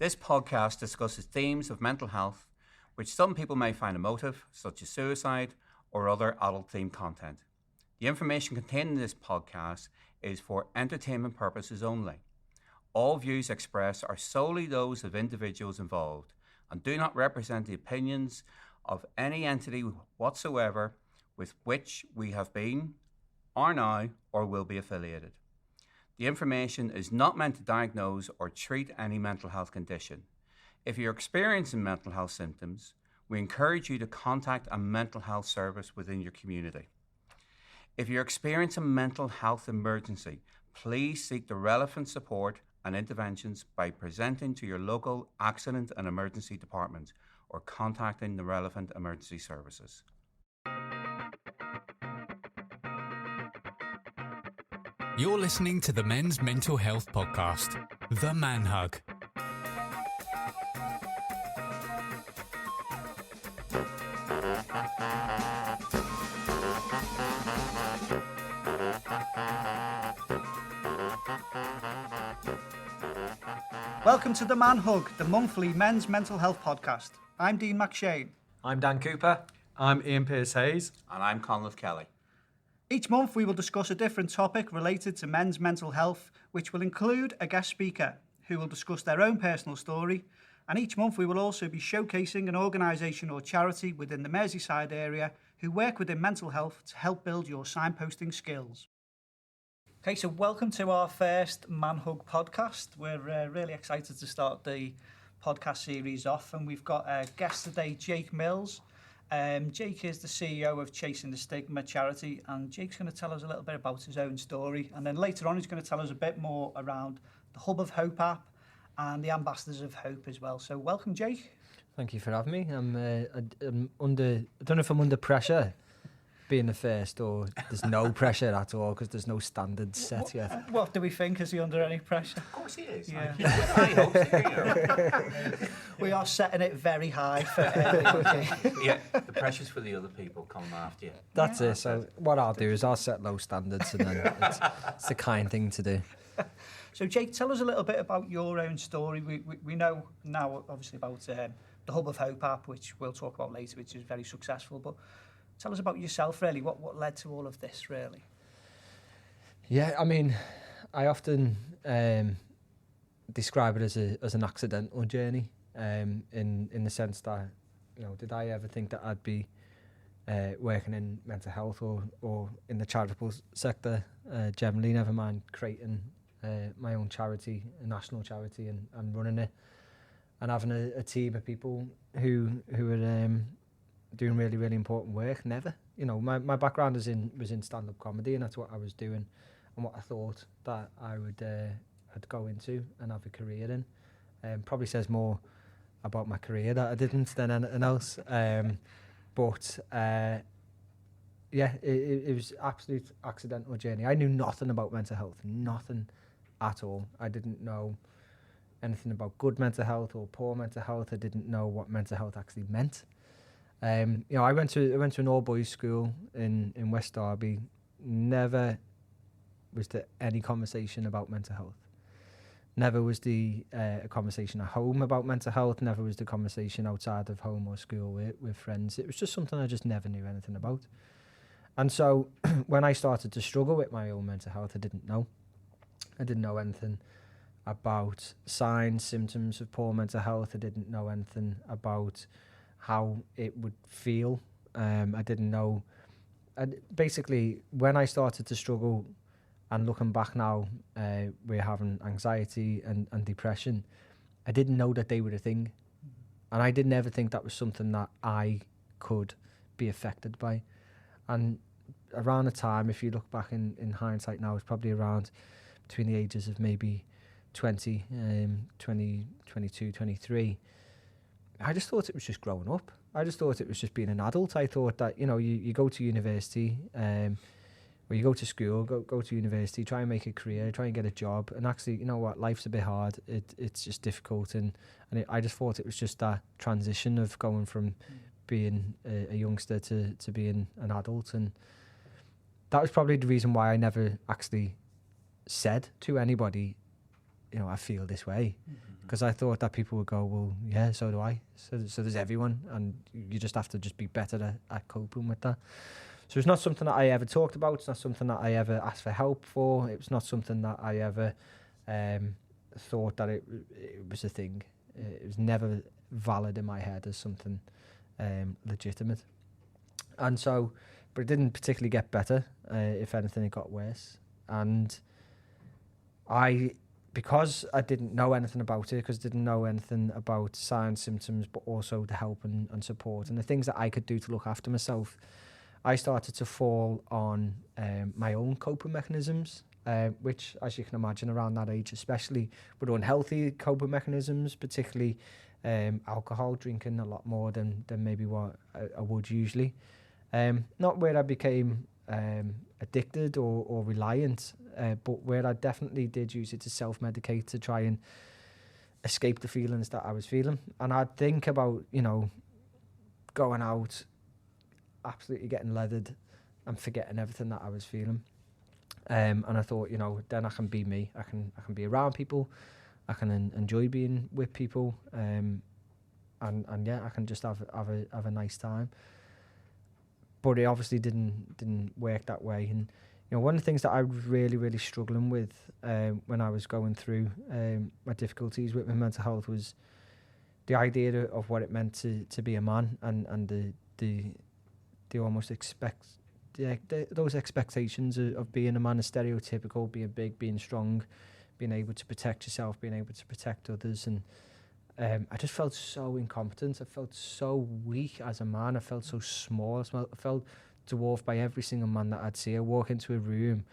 This podcast discusses themes of mental health, which some people may find emotive, such as suicide or other adult-themed content. The information contained in this podcast is for entertainment purposes only. All views expressed are solely those of individuals involved and do not represent the opinions of any entity whatsoever with which we have been, are now, or will be affiliated. The information is not meant to diagnose or treat any mental health condition. If you're experiencing mental health symptoms, we encourage you to contact a mental health service within your community. If you're experiencing a mental health emergency, please seek the relevant support and interventions by presenting to your local accident and emergency department or contacting the relevant emergency services. You're listening to the Men's Mental Health Podcast, The Man Hug. Welcome to The Man Hug, the monthly men's mental health podcast. I'm Dean McShane. I'm Dan Cooper. I'm Ian Pearce-Hayes. And I'm Conleth Kelly. Each month we will discuss a different topic related to men's mental health, which will include a guest speaker who will discuss their own personal story. And each month we will also be showcasing an organisation or charity within the Merseyside area who work within mental health to help build your signposting skills. Okay, so welcome to our first Man Hug podcast. We're really excited to start the podcast series off, and we've got a guest today, Jake Mills. Jake is the CEO of Chasing the Stigma charity, and Jake's going to tell us a little bit about his own story, and then later on he's going to tell us a bit more around the Hub of Hope app and the Ambassadors of Hope as well. So welcome, Jake. Thank you for having me. I'm under. I don't know if I'm under pressure being the first, or there's no pressure at all because there's no standards set yet. What do we think? Is he under any pressure? Of course he is. Yeah. I hope so. We are setting it very high for Yeah, the pressure's for the other people coming after you. That's it. So what I'll do is I'll set low standards, and then it's the kind thing to do. So Jake, tell us a little bit about your own story. We know now obviously about the Hub of Hope app, which we'll talk about later, which is very successful, but tell us about yourself, really. What led to all of this, really? Yeah, I mean, I often describe it as an accidental journey, in the sense that, you know, did I ever think that I'd be working in mental health or in the charitable sector generally, never mind creating my own charity, a national charity, and running it, and having a team of people who are doing really, really important work. Never. You know, my background was in stand-up comedy, and that's what I was doing and what I thought that I would I'd go into and have a career in. Probably says more about my career that I didn't than anything else. But it was absolute accidental journey. I knew nothing about mental health, nothing at all. I didn't know anything about good mental health or poor mental health. I didn't know what mental health actually meant. You know, I went to an all-boys school in West Derby. Never was there any conversation about mental health. Never was a conversation at home about mental health. Never was the conversation outside of home or school with friends. It was just something I just never knew anything about. And so when I started to struggle with my own mental health, I didn't know. I didn't know anything about signs, symptoms of poor mental health. I didn't know anything about how it would feel. I didn't know. Basically, when I started to struggle, and looking back now, we're having anxiety and depression, I didn't know that they were a thing. And I didn't ever think that was something that I could be affected by. And around the time, if you look back in hindsight now, it's probably around between the ages of maybe 20, 22, 23, I just thought it was just growing up. I just thought it was just being an adult. I thought that, you know, you go to university, or you go to school, go to university, try and make a career, try and get a job, and actually, you know what, life's a bit hard. It's just difficult, I just thought it was just that transition of going from being a youngster to being an adult, and that was probably the reason why I never actually said to anybody I feel this way, because I thought that people would go, well, yeah, so do I. So there's everyone, and you just have to just be better at coping with that. So it's not something that I ever talked about. It's not something that I ever asked for help for. It was not something that I ever thought that it was a thing. It was never valid in my head as something legitimate. And so, but it didn't particularly get better. If anything, it got worse. And because I didn't know anything about it, because I didn't know anything about signs, symptoms, but also the help and support and the things that I could do to look after myself, I started to fall on my own coping mechanisms, which, as you can imagine, around that age, especially with unhealthy coping mechanisms, particularly alcohol, drinking a lot more than maybe what I would usually. Not where I became addicted or reliant, but where I definitely did use it to self-medicate to try and escape the feelings that I was feeling. And I'd think about, going out, absolutely getting leathered and forgetting everything that I was feeling. And I thought, then I can be me. I can be around people. I can enjoy being with people. And yeah, I can just have a nice time. But it obviously didn't work that way. And one of the things that I was really, really struggling with when I was going through my difficulties with my mental health was the idea of what it meant to be a man, and the almost those expectations of being a man is stereotypical, being big, being strong, being able to protect yourself, being able to protect others. And I just felt so incompetent. I felt so weak as a man. I felt so small. I felt dwarfed by every single man that I'd see. I walk into a room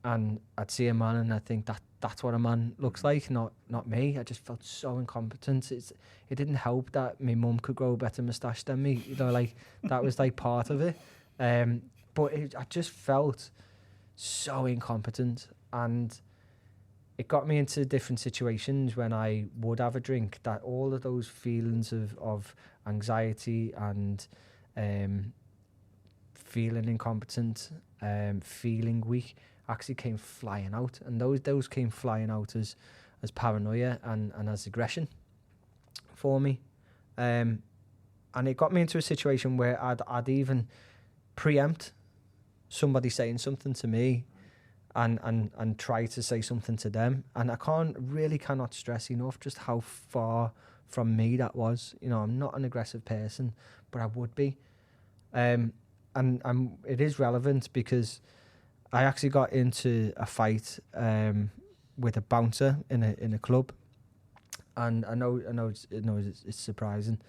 and I'd see a man and I'd think that's what a man looks like, not me. I just felt so incompetent. It didn't help that my mum could grow a better moustache than me. That was part of it. But I just felt so incompetent, and it got me into different situations when I would have a drink, that all of those feelings of anxiety and feeling incompetent, feeling weak, actually came flying out. And those came flying out as paranoia and as aggression for me. And it got me into a situation where I'd even preempt somebody saying something to me and try to say something to them. And I cannot stress enough just how far from me that was. I'm not an aggressive person, but I would be. And it is relevant because I actually got into a fight with a bouncer in a club, and I know it's surprising,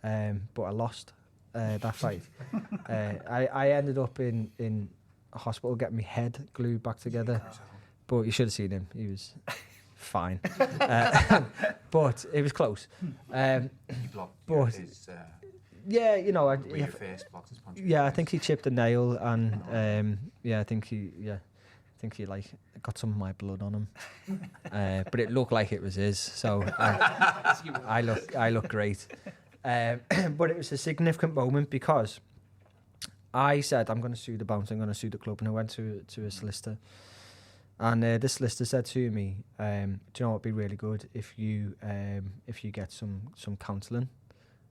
but I lost that fight. I ended up in a hospital getting my head glued back together, but you should have seen him. He was fine, but it was close. He blocked his... Yeah, your face blocked his punch. Yeah, I think he chipped a nail, and I think he got some of my blood on him. But it looked like it was his, so I look great. But it was a significant moment because I said, I'm going to sue the bouncer, I'm going to sue the club, and I went to a solicitor. And this solicitor said to me, do you know what would be really good if you get some counselling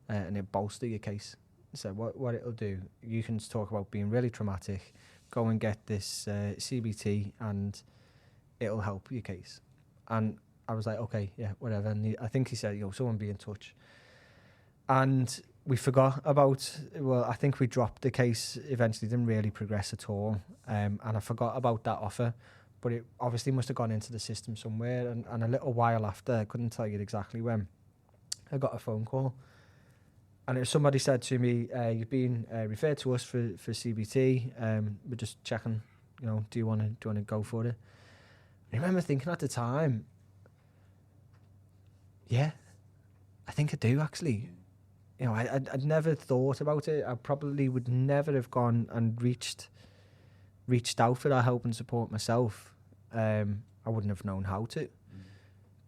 and it bolster your case. So what it'll do, you can talk about being really traumatic, go and get this CBT and it'll help your case. And I was like, okay, yeah, whatever. And I think he said, someone be in touch. And we forgot about, I think we dropped the case, eventually didn't really progress at all. And I forgot about that offer, but it obviously must have gone into the system somewhere. And a little while after, I couldn't tell you exactly when, I got a phone call. And somebody said to me, you've been referred to us for CBT. We're just checking, do you want to go for it? I remember thinking at the time, yeah, I think I do actually. I'd never thought about it. I probably would never have gone and reached out for that help and support myself. I wouldn't have known how to.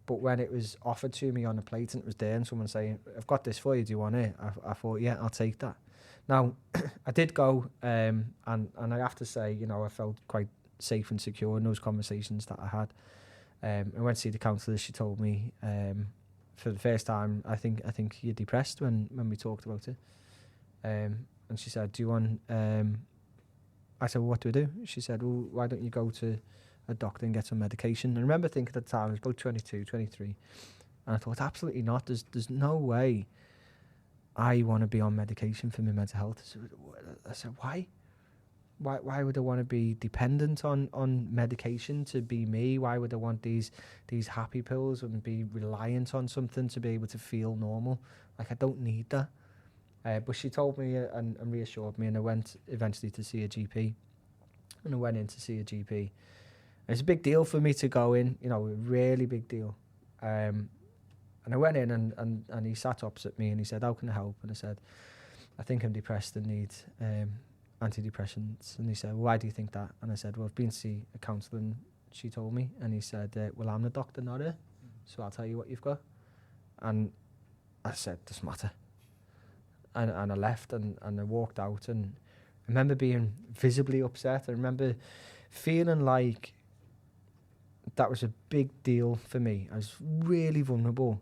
But when it was offered to me on a plate and it was there and someone saying, I've got this for you, do you want it? I thought, yeah, I'll take that. Now, I did go and I have to say, I felt quite safe and secure in those conversations that I had. I went to see the counsellor. She told me for the first time, I think you're depressed when we talked about it. And she said, do you want... I said, well, what do I do? She said, well, why don't you go to a doctor and get some medication? And I remember thinking at the time, I was about 22, 23. And I thought, absolutely not. There's no way I want to be on medication for my mental health. I said, why? Why would I want to be dependent on medication to be me? Why would I want these happy pills and be reliant on something to be able to feel normal? Like, I don't need that. But she told me and reassured me, and I went eventually to see a GP. And I went in to see a GP. It's a big deal for me to go in, a really big deal. And I went in and he sat opposite me and he said, how can I help? And I said, I think I'm depressed and need antidepressants. And he said, well, why do you think that? And I said, well, I've been to see a counsellor and she told me. And he said, well, I'm the doctor, not her. So I'll tell you what you've got. And I said, doesn't matter. And I left and I walked out, and I remember being visibly upset. I remember feeling like that was a big deal for me. I was really vulnerable.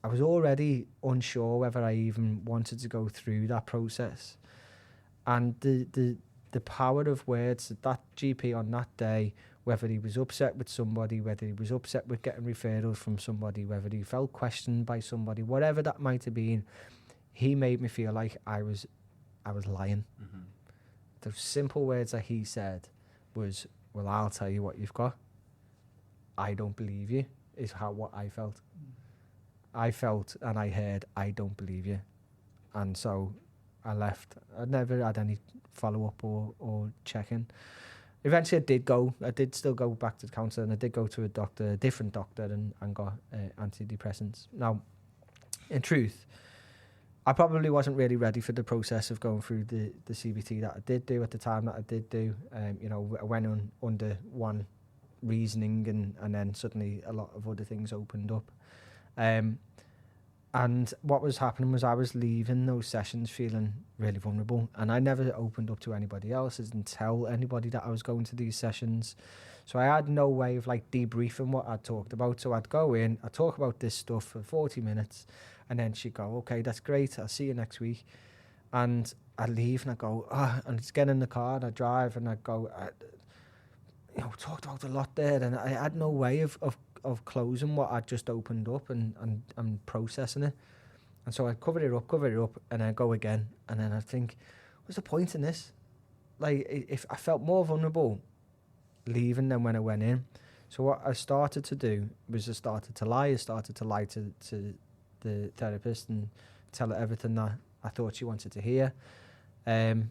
I was already unsure whether I even wanted to go through that process. And the power of words, that GP on that day, whether he was upset with somebody, whether he was upset with getting referrals from somebody, whether he felt questioned by somebody, whatever that might have been, he made me feel like I was lying. Mm-hmm. The simple words that he said was, well, I'll tell you what you've got. I don't believe you, is what I felt. I felt and I heard, I don't believe you. And so I left. I never had any follow-up or check-in. Eventually I did still go back to the counsellor, and I did go to a different doctor, and got antidepressants. Now, in truth, I probably wasn't really ready for the process of going through the CBT that I did do at the time that I did do. I went under one reasoning, and then suddenly a lot of other things opened up. And what was happening was I was leaving those sessions feeling really vulnerable, and I never opened up to anybody else. I didn't tell anybody that I was going to these sessions. So I had no way of debriefing what I'd talked about. So I'd go in, I'd talk about this stuff for 40 minutes, and then she'd go, okay, that's great, I'll see you next week. And I'd leave and I'd go, and I'd get in the car and I'd drive and I'd go, talked about a lot there, and I had no way of closing what I'd just opened up and processing it. And so I'd cover it up, and I'd go again. And then I'd think, what's the point in this? If I felt more vulnerable leaving than when I went in. So what I started to do was I started to lie to the therapist and tell her everything that I thought she wanted to hear. And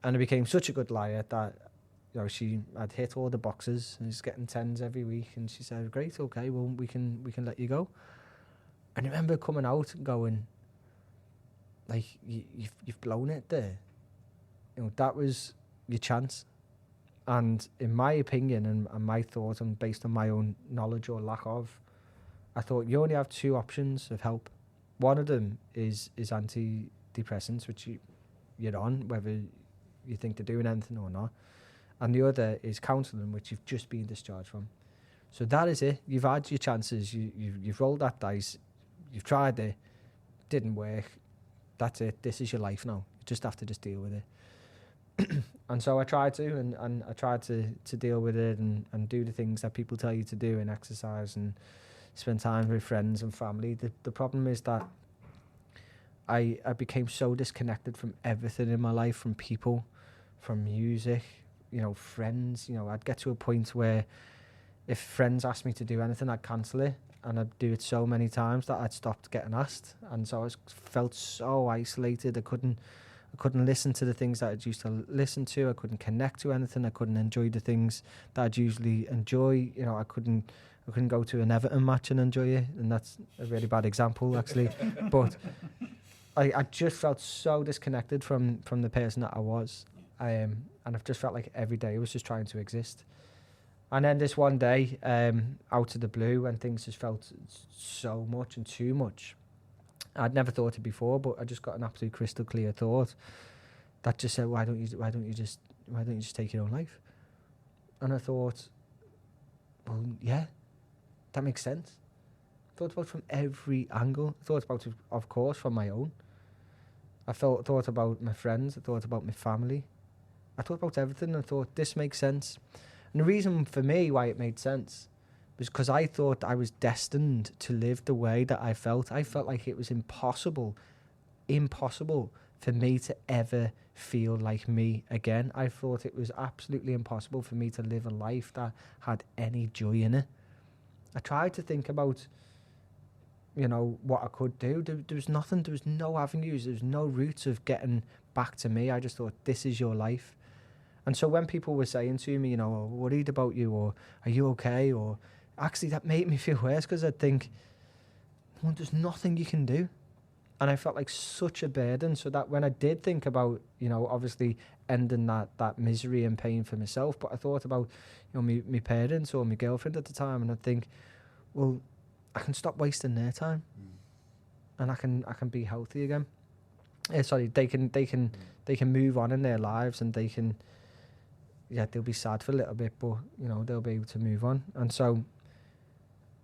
I became such a good liar that I'd hit all the boxes and was getting 10s every week, and she said, great, okay, well, we can let you go. And I remember coming out and going, you've blown it there. That was your chance. And in my opinion and my thoughts, and based on my own knowledge or lack of, I thought you only have two options of help. One of them is antidepressants, which you're on, whether you think they're doing anything or not. And the other is counselling, which you've just been discharged from. So that is it. You've had your chances. You've rolled that dice. You've tried it. Didn't work. That's it. This is your life now. You just have to deal with it. And so I tried to, and I tried to deal with it and do the things that people tell you to do, and exercise and spend time with friends and family. The problem is that I became so disconnected from everything in my life, from people, from music, friends. I'd get to a point where if friends asked me to do anything, I'd cancel it, and I'd do it so many times that I'd stopped getting asked. And so I felt so isolated. I couldn't listen to the things that I'd used to listen to. I couldn't connect to anything. I couldn't enjoy the things that I'd usually enjoy. I couldn't go to an Everton match and enjoy it, and that's a really bad example, actually. But I just felt so disconnected from the person that I was. And I've just felt like every day I was just trying to exist. And then this one day, out of the blue, when things just felt so much and too much, I'd never thought it before, but I just got an absolute crystal clear thought that just said, why don't you just take your own life? And I thought, well, yeah, that makes sense. Thought about it from every angle. Thought about it, of course, from my own. I thought about my friends. I thought about my family. I thought about everything. I thought, this makes sense. And the reason for me why it made sense was because I thought I was destined to live the way that I felt. I felt like it was impossible for me to ever feel like me again. I thought it was absolutely impossible for me to live a life that had any joy in it. I tried to think about, you know, what I could do. There was nothing, there was no avenues, there was no routes of getting back to me. I just thought, this is your life. And so when people were saying to me, you know, oh, worried about you, or are you okay, or actually that made me feel worse, because I'd think, well, there's nothing you can do. And I felt like such a burden, so that when I did think about, you know, obviously ending that misery and pain for myself, but I thought about, you know, my parents or my girlfriend at the time, and I'd think, well, I can stop wasting their time, and I can be healthy again. They can move on in their lives, and they can, yeah, they'll be sad for a little bit, but you know, they'll be able to move on. And so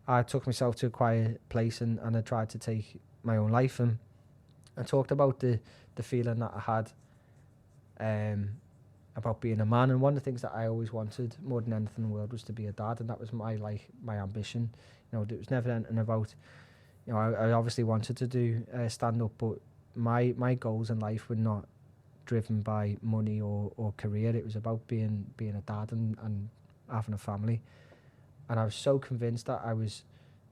I took myself to a quiet place, and I tried to take my own life, and I talked about the feeling that I had about being a man. And one of the things that I always wanted more than anything in the world was to be a dad, and that was my ambition. You know, it was never anything about, you know, I obviously wanted to do stand up, but my goals in life were not driven by money or career. It was about being a dad and having a family. And I was so convinced that I was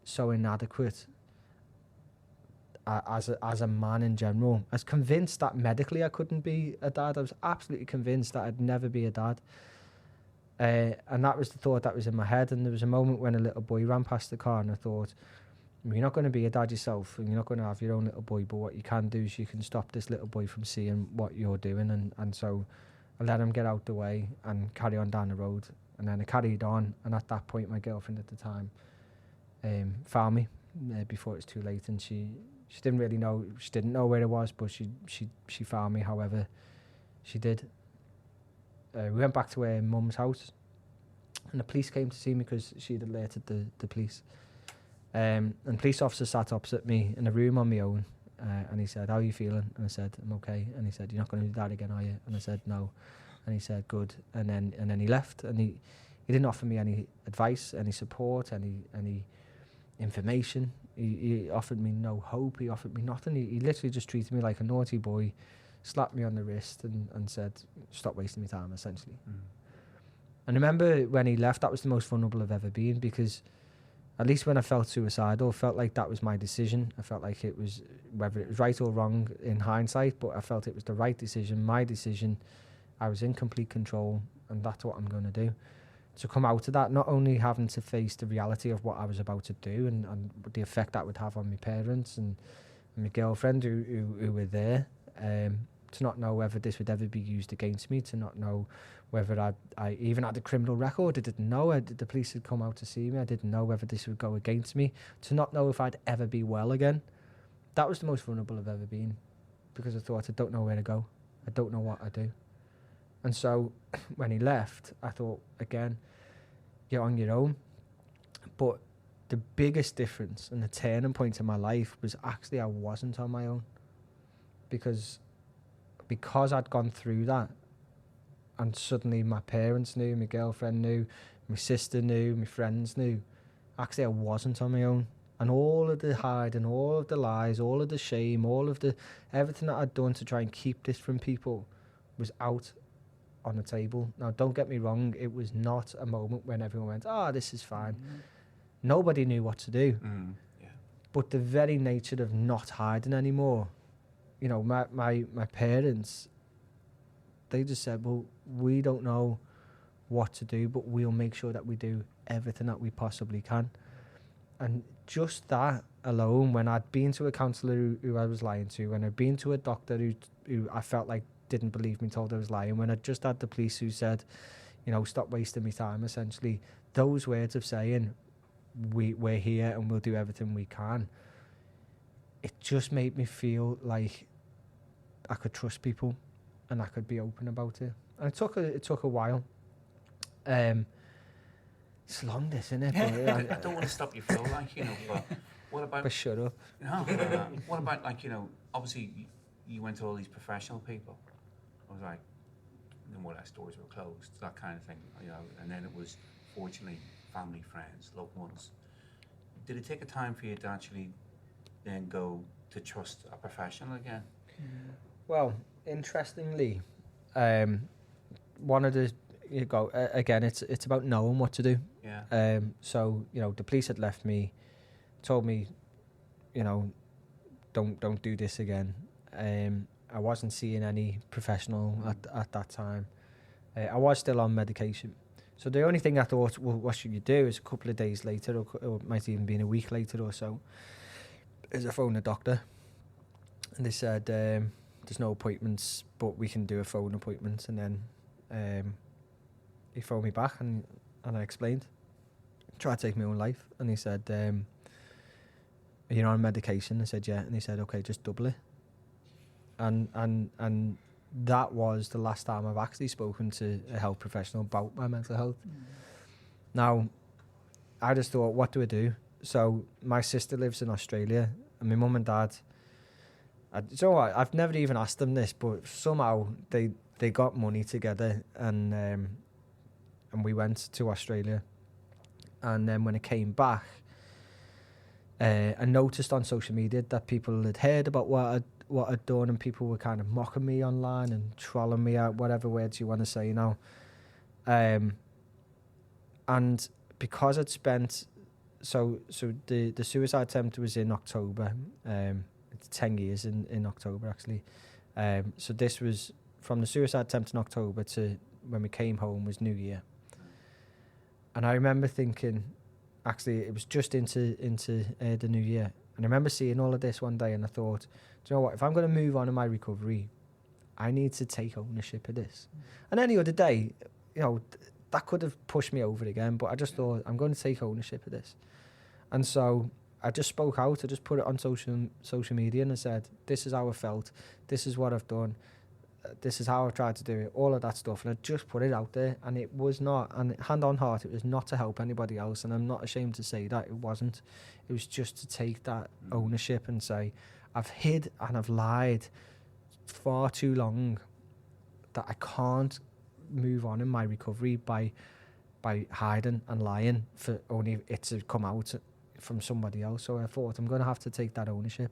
so inadequate as a man in general. I was convinced that medically I couldn't be a dad. I was absolutely convinced that I'd never be a dad. And that was the thought that was in my head. And there was a moment when a little boy ran past the car, and I thought, you're not going to be a dad yourself, and you're not going to have your own little boy, but what you can do is you can stop this little boy from seeing what you're doing. And so I let him get out the way and carry on down the road. And then I carried on, and at that point my girlfriend at the time found me before it was too late, and she didn't really know, she didn't know where it was, but she found me however she did. We went back to her mum's house, and the police came to see me because she'd alerted the police. And the police officer sat opposite me in a room on my own, and he said, how are you feeling? And I said, I'm okay. And he said, you're not going to do that again, are you? And I said, no. And he said, good. And then he left, and he didn't offer me any advice, any support, any information. He offered me no hope. He offered me nothing. He literally just treated me like a naughty boy, slapped me on the wrist and said, stop wasting my time, essentially. And I remember when he left, that was the most vulnerable I've ever been, because at least when I felt suicidal, I felt like that was my decision. I felt like it was, whether it was right or wrong in hindsight, but I felt it was the right decision, my decision. I was in complete control, and that's what I'm going to do. To come out of that, not only having to face the reality of what I was about to do and the effect that would have on my parents and my girlfriend who were there, to not know whether this would ever be used against me, to not know whether I even had a criminal record. I didn't know. The police had come out to see me. I didn't know whether this would go against me. To not know if I'd ever be well again. That was the most vulnerable I've ever been, because I thought, I don't know where to go. I don't know what I do. And so when he left, I thought, again, you're on your own. But the biggest difference and the turning point in my life was actually I wasn't on my own. Because I'd gone through that, and suddenly my parents knew, my girlfriend knew, my sister knew, my friends knew, actually I wasn't on my own. And all of the hiding, all of the lies, all of the shame, all of the everything that I'd done to try and keep this from people was out on the table. Now, don't get me wrong, it was not a moment when everyone went, this is fine. Nobody knew what to do. Yeah. But the very nature of not hiding anymore, you know, my parents, they just said, well, we don't know what to do, but we'll make sure that we do everything that we possibly can. And just that alone, when I'd been to a counsellor who I was lying to, when I'd been to a doctor who I felt like didn't believe me, told I was lying, when I just had the police who said, you know, stop wasting my time, essentially, those words of saying, we're here and we'll do everything we can, it just made me feel like I could trust people and I could be open about it. And it took a while. It's long, this, isn't it? I don't want to stop you, Phil. Like, you know, but what about? But shut up. No, what about, like, you know? Obviously, you went to all these professional people. I was like, no more or less doors were closed, that kind of thing, you know. And then it was, fortunately, family, friends, loved ones. Did it take a time for you to actually then go to trust a professional again? Well, interestingly, one of the again, it's about knowing what to do. Yeah. So you know, the police had left me, told me, you know, don't do this again. I wasn't seeing any professional at that time. I was still on medication. So the only thing I thought, well, what should you do, is a couple of days later, or it might even been a week later or so, is I phoned a doctor, and they said there's no appointments, but we can do a phone appointment. And then he phoned me back, and I explained, tried to take my own life, and he said, "Are you on medication?" I said, "Yeah," and he said, "Okay, just double it." And that was the last time I've actually spoken to a health professional about my mental health. Now, I just thought, what do I do? So my sister lives in Australia, and my mum and dad, so I've never even asked them this, but somehow they got money together, and we went to Australia. And then when I came back, I noticed on social media that people had heard about what I'd done, and people were kind of mocking me online and trolling me out, whatever words you want to say now. And because I'd spent, so the suicide attempt was in October. It's 10 years in October, actually. So this was from the suicide attempt in October to when we came home was New Year. And I remember thinking, actually, it was just into the New Year. And I remember seeing all of this one day, and I thought, do you know what? If I'm going to move on in my recovery, I need to take ownership of this. And any other day, you know, that could have pushed me over again, but I just thought, I'm going to take ownership of this. And so I just spoke out. I just put it on social media, and I said, this is how I felt. This is what I've done. This is how I've tried to do it. All of that stuff. And I just put it out there, and it was not, and hand on heart, it was not to help anybody else. And I'm not ashamed to say that. It wasn't. It was just to take that ownership and say, I've hid and I've lied far too long that I can't move on in my recovery by hiding and lying for only it to come out from somebody else. So I thought, I'm going to have to take that ownership.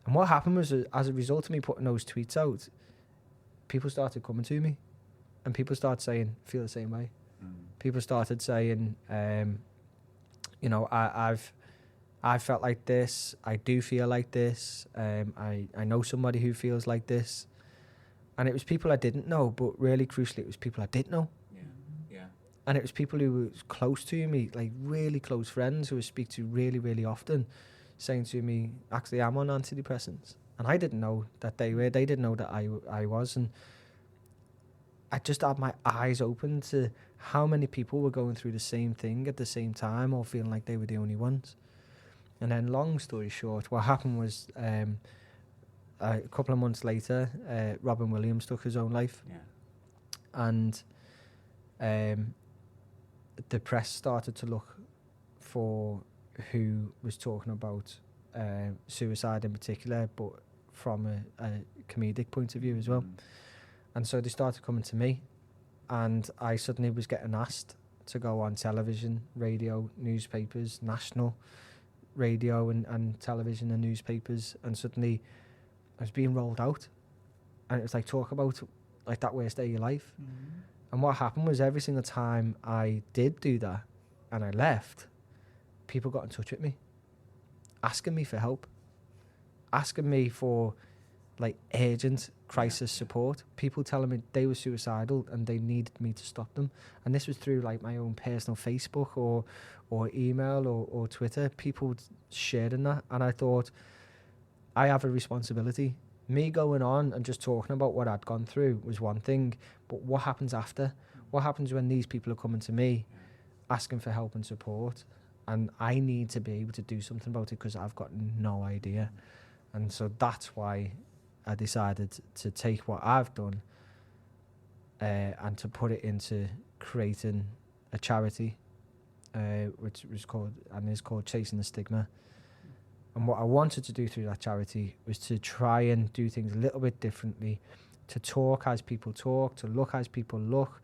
And what happened was, as a result of me putting those tweets out, people started coming to me, and people started saying, feel the same way. People started saying, you know, I felt like this. I do feel like this. I know somebody who feels like this. And it was people I didn't know, but really crucially, it was people I did know. Yeah. And it was people who were close to me, like really close friends who I speak to really, really often, saying to me, actually, I'm on antidepressants. And I didn't know that they were. They didn't know that I was. And I just had my eyes open to how many people were going through the same thing at the same time, or feeling like they were the only ones. And then, long story short, what happened was a couple of months later, Robin Williams took his own life. Yeah. And the press started to look for who was talking about suicide in particular, but from a comedic point of view as well. And so they started coming to me, and I suddenly was getting asked to go on television, radio, newspapers, national radio and television and newspapers, and suddenly I was being rolled out, and it was like, talk about like that worst day of your life. And what happened was, every single time I did do that and I left, people got in touch with me, asking me for help, asking me for like urgent crisis support, people telling me they were suicidal and they needed me to stop them. And this was through like my own personal Facebook or email or Twitter, people sharing that. And I thought, I have a responsibility. Me going on and just talking about what I'd gone through was one thing, but what happens after? What happens when these people are coming to me asking for help and support? And I need to be able to do something about it, because I've got no idea. And so that's why I decided to take what I've done and to put it into creating a charity which was called and is called Chasing the Stigma. And what I wanted to do through that charity was to try and do things a little bit differently, to talk as people talk, to look as people look,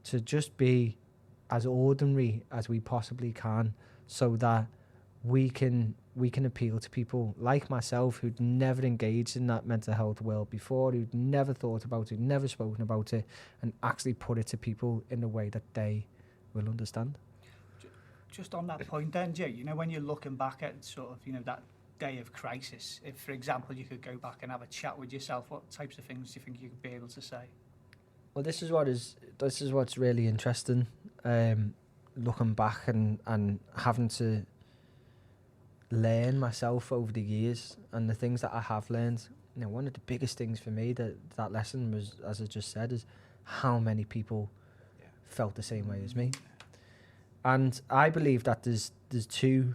to just be as ordinary as we possibly can, so that we can appeal to people like myself who'd never engaged in that mental health world before, who'd never thought about it, never spoken about it, and actually put it to people in a way that they will understand. Just on that point then, Jay, you know, when you're looking back at sort of, you know, that day of crisis, if, for example, you could go back and have a chat with yourself, what types of things do you think you could be able to say? Well, this is what's really interesting, looking back and having to learn myself over the years, and the things that I have learned. You know, one of the biggest things for me that lesson was, as I just said, is how many people felt the same way as me. And I believe that there's two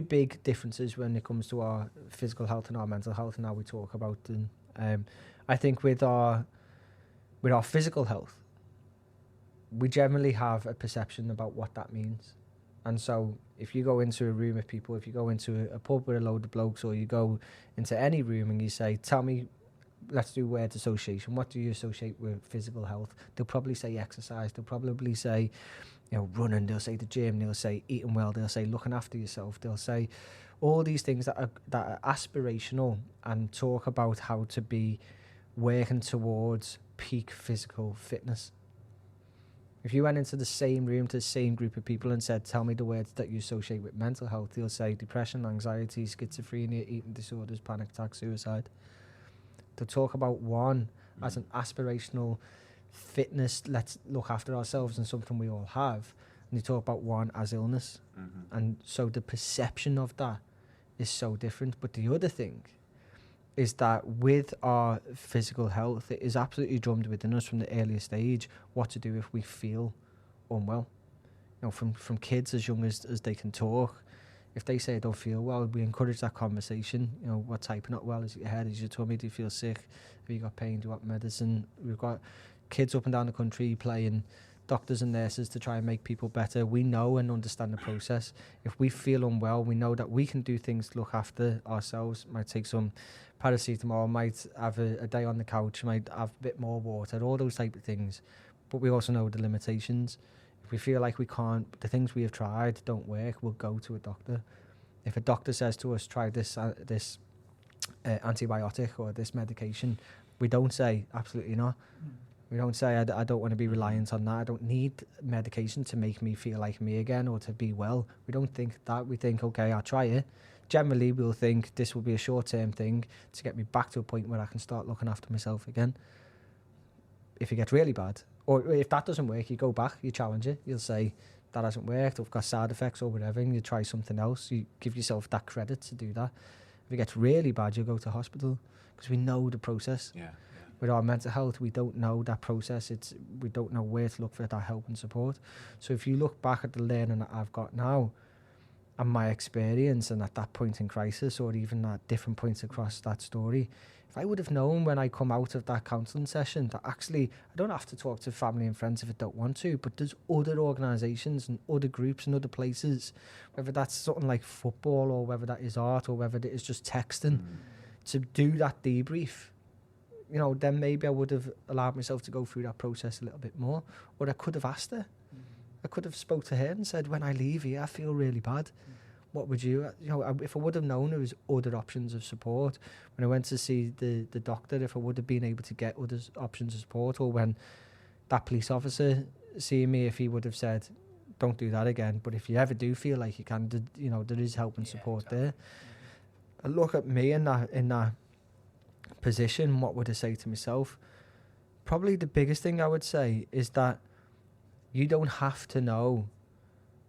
big differences when it comes to our physical health and our mental health and how we talk about them. I think with our physical health, we generally have a perception about what that means. And so if you go into a room of people, if you go into a pub with a load of blokes, or you go into any room and you say, tell me, let's do word association, what do you associate with physical health? They'll probably say exercise, they'll probably say, you know, running, they'll say the gym, they'll say eating well, they'll say looking after yourself, they'll say all these things that are aspirational and talk about how to be working towards peak physical fitness. If you went into the same room to the same group of people and said, tell me the words that you associate with mental health, they'll say depression, anxiety, schizophrenia, eating disorders, panic attack, suicide. They'll talk about one as an aspirational fitness, let's look after ourselves, and something we all have. And they talk about one as illness. Mm-hmm. And so the perception of that is so different. But the other thing is that with our physical health, it is absolutely drummed within us from the earliest age what to do if we feel unwell. You know, from kids as young as they can talk. If they say I don't feel well, we encourage that conversation. You know, what type of not well? Is it your head? Is your tummy? Do you feel sick? Have you got pain? Do you want medicine? We've got kids up and down the country playing doctors and nurses to try and make people better. We know and understand the process. If we feel unwell, we know that we can do things to look after ourselves. Might take some paracetamol, might have a day on the couch, might have a bit more water, all those type of things. But we also know the limitations. If we feel like we can't, the things we have tried don't work, we'll go to a doctor. If a doctor says to us, try this antibiotic or this medication, we don't say, absolutely not. We don't say, I don't want to be reliant on that. I don't need medication to make me feel like me again or to be well. We don't think that. We think, okay, I'll try it. Generally, we'll think this will be a short-term thing to get me back to a point where I can start looking after myself again. If it gets really bad, or if that doesn't work, you go back, you challenge it. You'll say, that hasn't worked, or I've got side effects or whatever, and you try something else. You give yourself that credit to do that. If it gets really bad, you'll go to hospital, because we know the process. Yeah. With our mental health, we don't know that process. We don't know where to look for that help and support. So if you look back at the learning that I've got now and my experience, and at that point in crisis, or even at different points across that story, if I would have known when I come out of that counselling session that actually I don't have to talk to family and friends if I don't want to, but there's other organisations and other groups and other places, whether that's something like football or whether that is art or whether it is just texting, to do that debrief. You know, then maybe I would have allowed myself to go through that process a little bit more. Or I could have asked her. I could have spoke to her and said, when I leave here, I feel really bad. What would you know, if I would have known there was other options of support, when I went to see the doctor, if I would have been able to get other options of support, or when that police officer seeing me, if he would have said, don't do that again, but if you ever do feel like you can, you know, there is help and support there. I look at me in that position, what would I say to myself? Probably the biggest thing I would say is that you don't have to know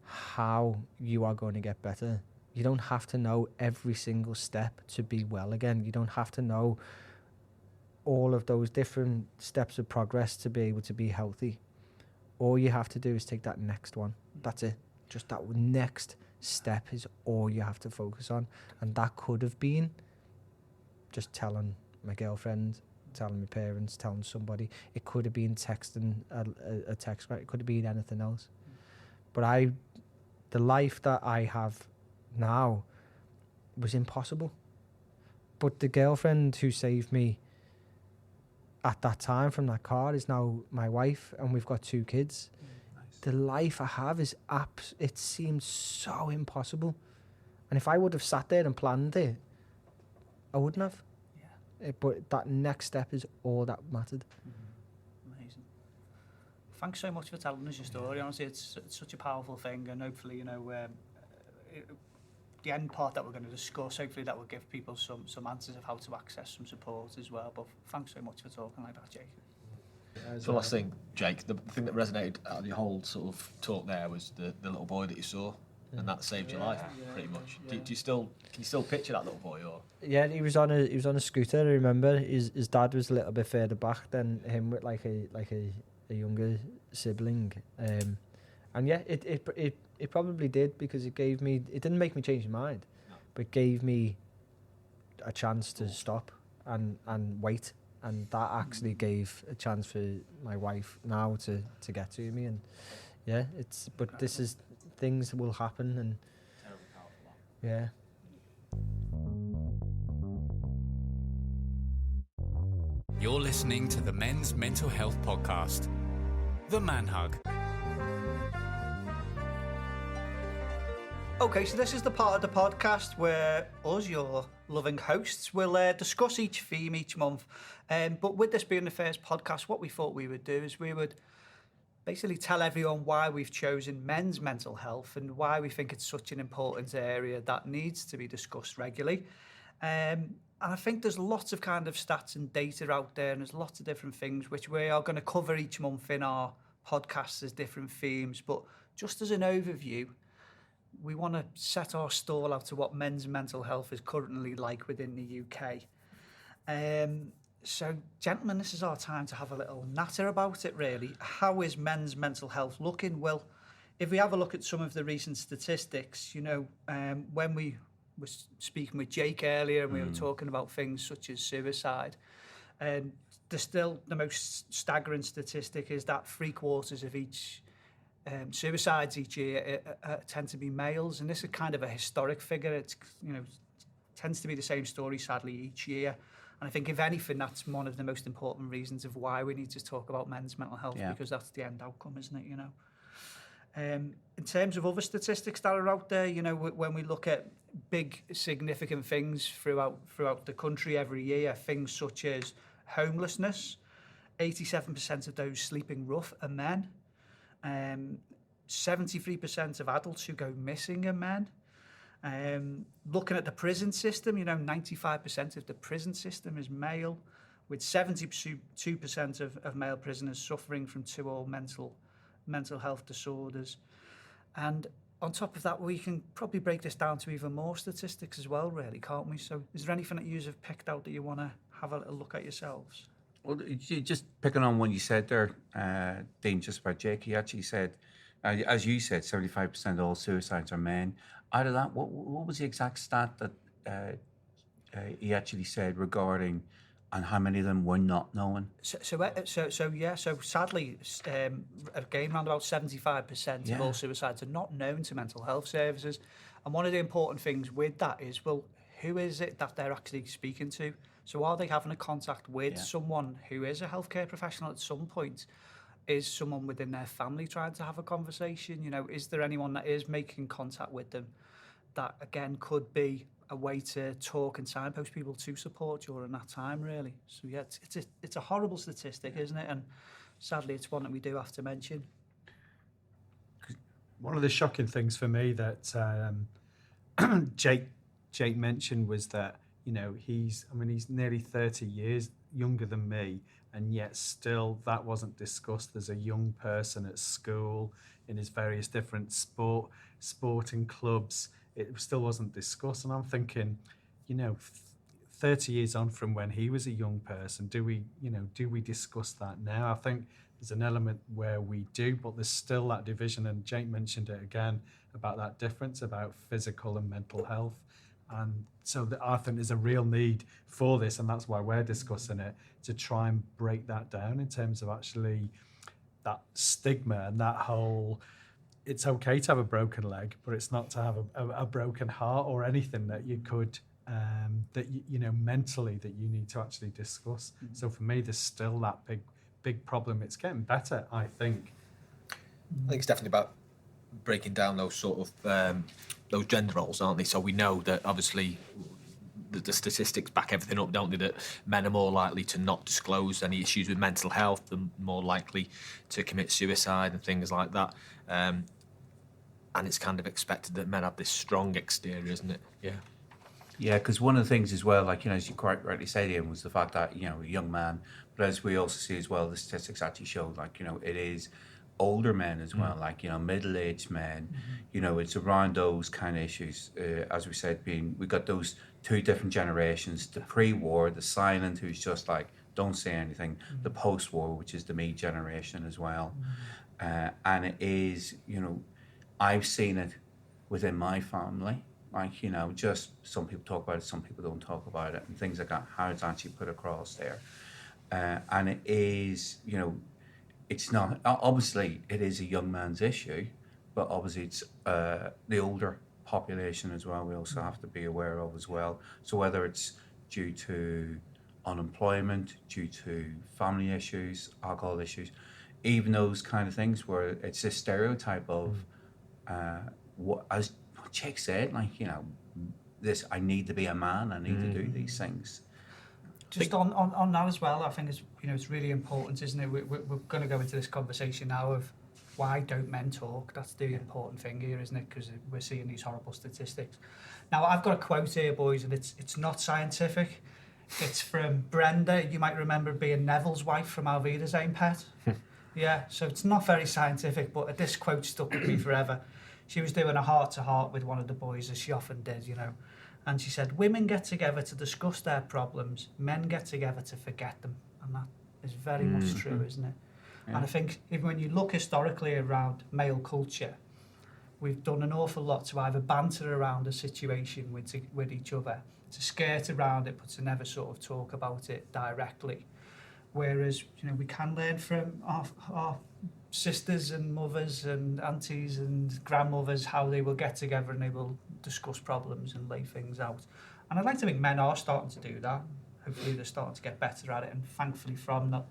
how you are going to get better. You don't have to know every single step to be well again. You don't have to know all of those different steps of progress to be able to be healthy. All you have to do is take that next one. That's it. Just that next step is all you have to focus on. And that could have been just telling my girlfriend, telling my parents, telling somebody. It could have been texting a text, it could have been anything else. But I the life that I have now was impossible. But the girlfriend who saved me at that time from that car is now my wife, and we've got 2 kids. Nice. The life I have is it seems so impossible. And if I would have sat there and planned it, I wouldn't have. Yeah. But that next step is all that mattered. Amazing. Thanks so much for telling us your story. Honestly, it's such a powerful thing, and hopefully, you know, the end part that we're going to discuss, hopefully that will give people some answers of how to access some support as well. But thanks so much for talking like that, Jake. So last thing, Jake, the thing that resonated out of your whole sort of talk there was the little boy that you saw, and that saved your life pretty much. Yeah. Can you still picture that little boy? Or Yeah, he was on a scooter. I remember his dad was a little bit further back than him, with like a younger sibling. And yeah, it probably did, because it didn't make me change my mind, but it gave me a chance to stop and wait, and that actually gave a chance for my wife now to get to me. And yeah, but this is, things will happen, and yeah. You're listening to the Men's Mental Health Podcast, The Man Hug. Okay, so this is the part of the podcast where us, your loving hosts, will discuss each theme each month. But with this being the first podcast, what we thought we would do is we would basically tell everyone why we've chosen men's mental health and why we think it's such an important area that needs to be discussed regularly. And I think there's lots of kind of stats and data out there, and there's lots of different things which we are going to cover each month in our podcasts as different themes. But just as an overview, we want to set our stall out to what men's mental health is currently like within the UK. So, gentlemen, this is our time to have a little natter about it, really. How is men's mental health looking? Well, if we have a look at some of the recent statistics, you know, when we were speaking with Jake earlier and we were talking about things such as suicide, the most staggering statistic is that 3/4 of each suicides each year tend to be males, and this is kind of a historic figure. It's, you know, tends to be the same story, sadly, each year. And I think, if anything, that's one of the most important reasons of why we need to talk about men's mental health, because that's the end outcome, isn't it, you know? In terms of other statistics that are out there, you know, when we look at big, significant things throughout the country every year, things such as homelessness, 87% of those sleeping rough are men. 73% of adults who go missing are men. Looking at the prison system, you know, 95% of the prison system is male, with 72% of male prisoners suffering from 2 or mental health disorders. And on top of that, we can probably break this down to even more statistics as well, really, can't we? So is there anything that you have picked out that you want to have a little look at yourselves? Well, just picking on what you said there, Dean, just about Jake, he actually said, as you said, 75% of all suicides are men. Out of that, what was the exact stat that he actually said regarding, and how many of them were not known? So sadly, again, around about 75% of all suicides are not known to mental health services. And one of the important things with that is, well, who is it that they're actually speaking to? So are they having a contact with someone who is a healthcare professional at some point? Is someone within their family trying to have a conversation? You know, is there anyone that is making contact with them that, again, could be a way to talk and signpost people to support during that time, really? So, yeah, it's a horrible statistic, isn't it? And sadly, it's one that we do have to mention. One of the shocking things for me that Jake mentioned was that, you know, he's nearly 30 years younger than me, and yet still that wasn't discussed as a young person at school, in his various different sporting clubs. It still wasn't discussed. And I'm thinking, you know, 30 years on from when he was a young person, do we discuss that now? I think there's an element where we do, but there's still that division, and Jake mentioned it again about that difference about physical and mental health. And so I think there's a real need for this, and that's why we're discussing it, to try and break that down in terms of actually that stigma and that whole it's okay to have a broken leg, but it's not to have a broken heart or anything that you could mentally that you need to actually discuss. So for me, there's still that big problem. It's getting better, I think. I think it's definitely about breaking down those sort of those gender roles, aren't they? So we know that obviously the statistics back everything up, don't they? That men are more likely to not disclose any issues with mental health, and more likely to commit suicide and things like that. And it's kind of expected that men have this strong exterior, isn't it? Yeah. Yeah, because one of the things as well, like, as you quite rightly said, Ian, was the fact that, a young man, but as we also see as well, the statistics actually show, like, it is older men as well, like, middle-aged men, it's around those kind of issues. As we said, we got those two different generations, the pre-war, the silent, who's just like, don't say anything, the post-war, which is the me generation as well. And it is, I've seen it within my family. Like, just some people talk about it, some people don't talk about it, and things like that, how it's actually put across there. And it is, it's not, obviously it is a young man's issue, but obviously it's the older population as well, we also have to be aware of as well. So whether it's due to unemployment, due to family issues, alcohol issues, even those kind of things where it's this stereotype of, what, as Jake said, like, this, I need to be a man, I need to do these things. Just on that as well, I think it's really important, isn't it? We're going to go into this conversation now of why don't men talk? That's the important thing here, isn't it? Because we're seeing these horrible statistics. Now, I've got a quote here, boys, and it's not scientific. It's from Brenda. You might remember being Neville's wife from Alvida's Aim Pet. Yeah, so it's not very scientific, but this quote stuck with me forever. She was doing a heart-to-heart with one of the boys, as she often did, and she said, women get together to discuss their problems, men get together to forget them. And that is very much true, isn't it? Yeah. And I think even when you look historically around male culture, we've done an awful lot to either banter around a situation with each other, to skirt around it, but to never sort of talk about it directly. Whereas, we can learn from our sisters and mothers and aunties and grandmothers how they will get together and they will discuss problems and lay things out. And I'd like to think men are starting to do that. Hopefully they're starting to get better at it, and thankfully from a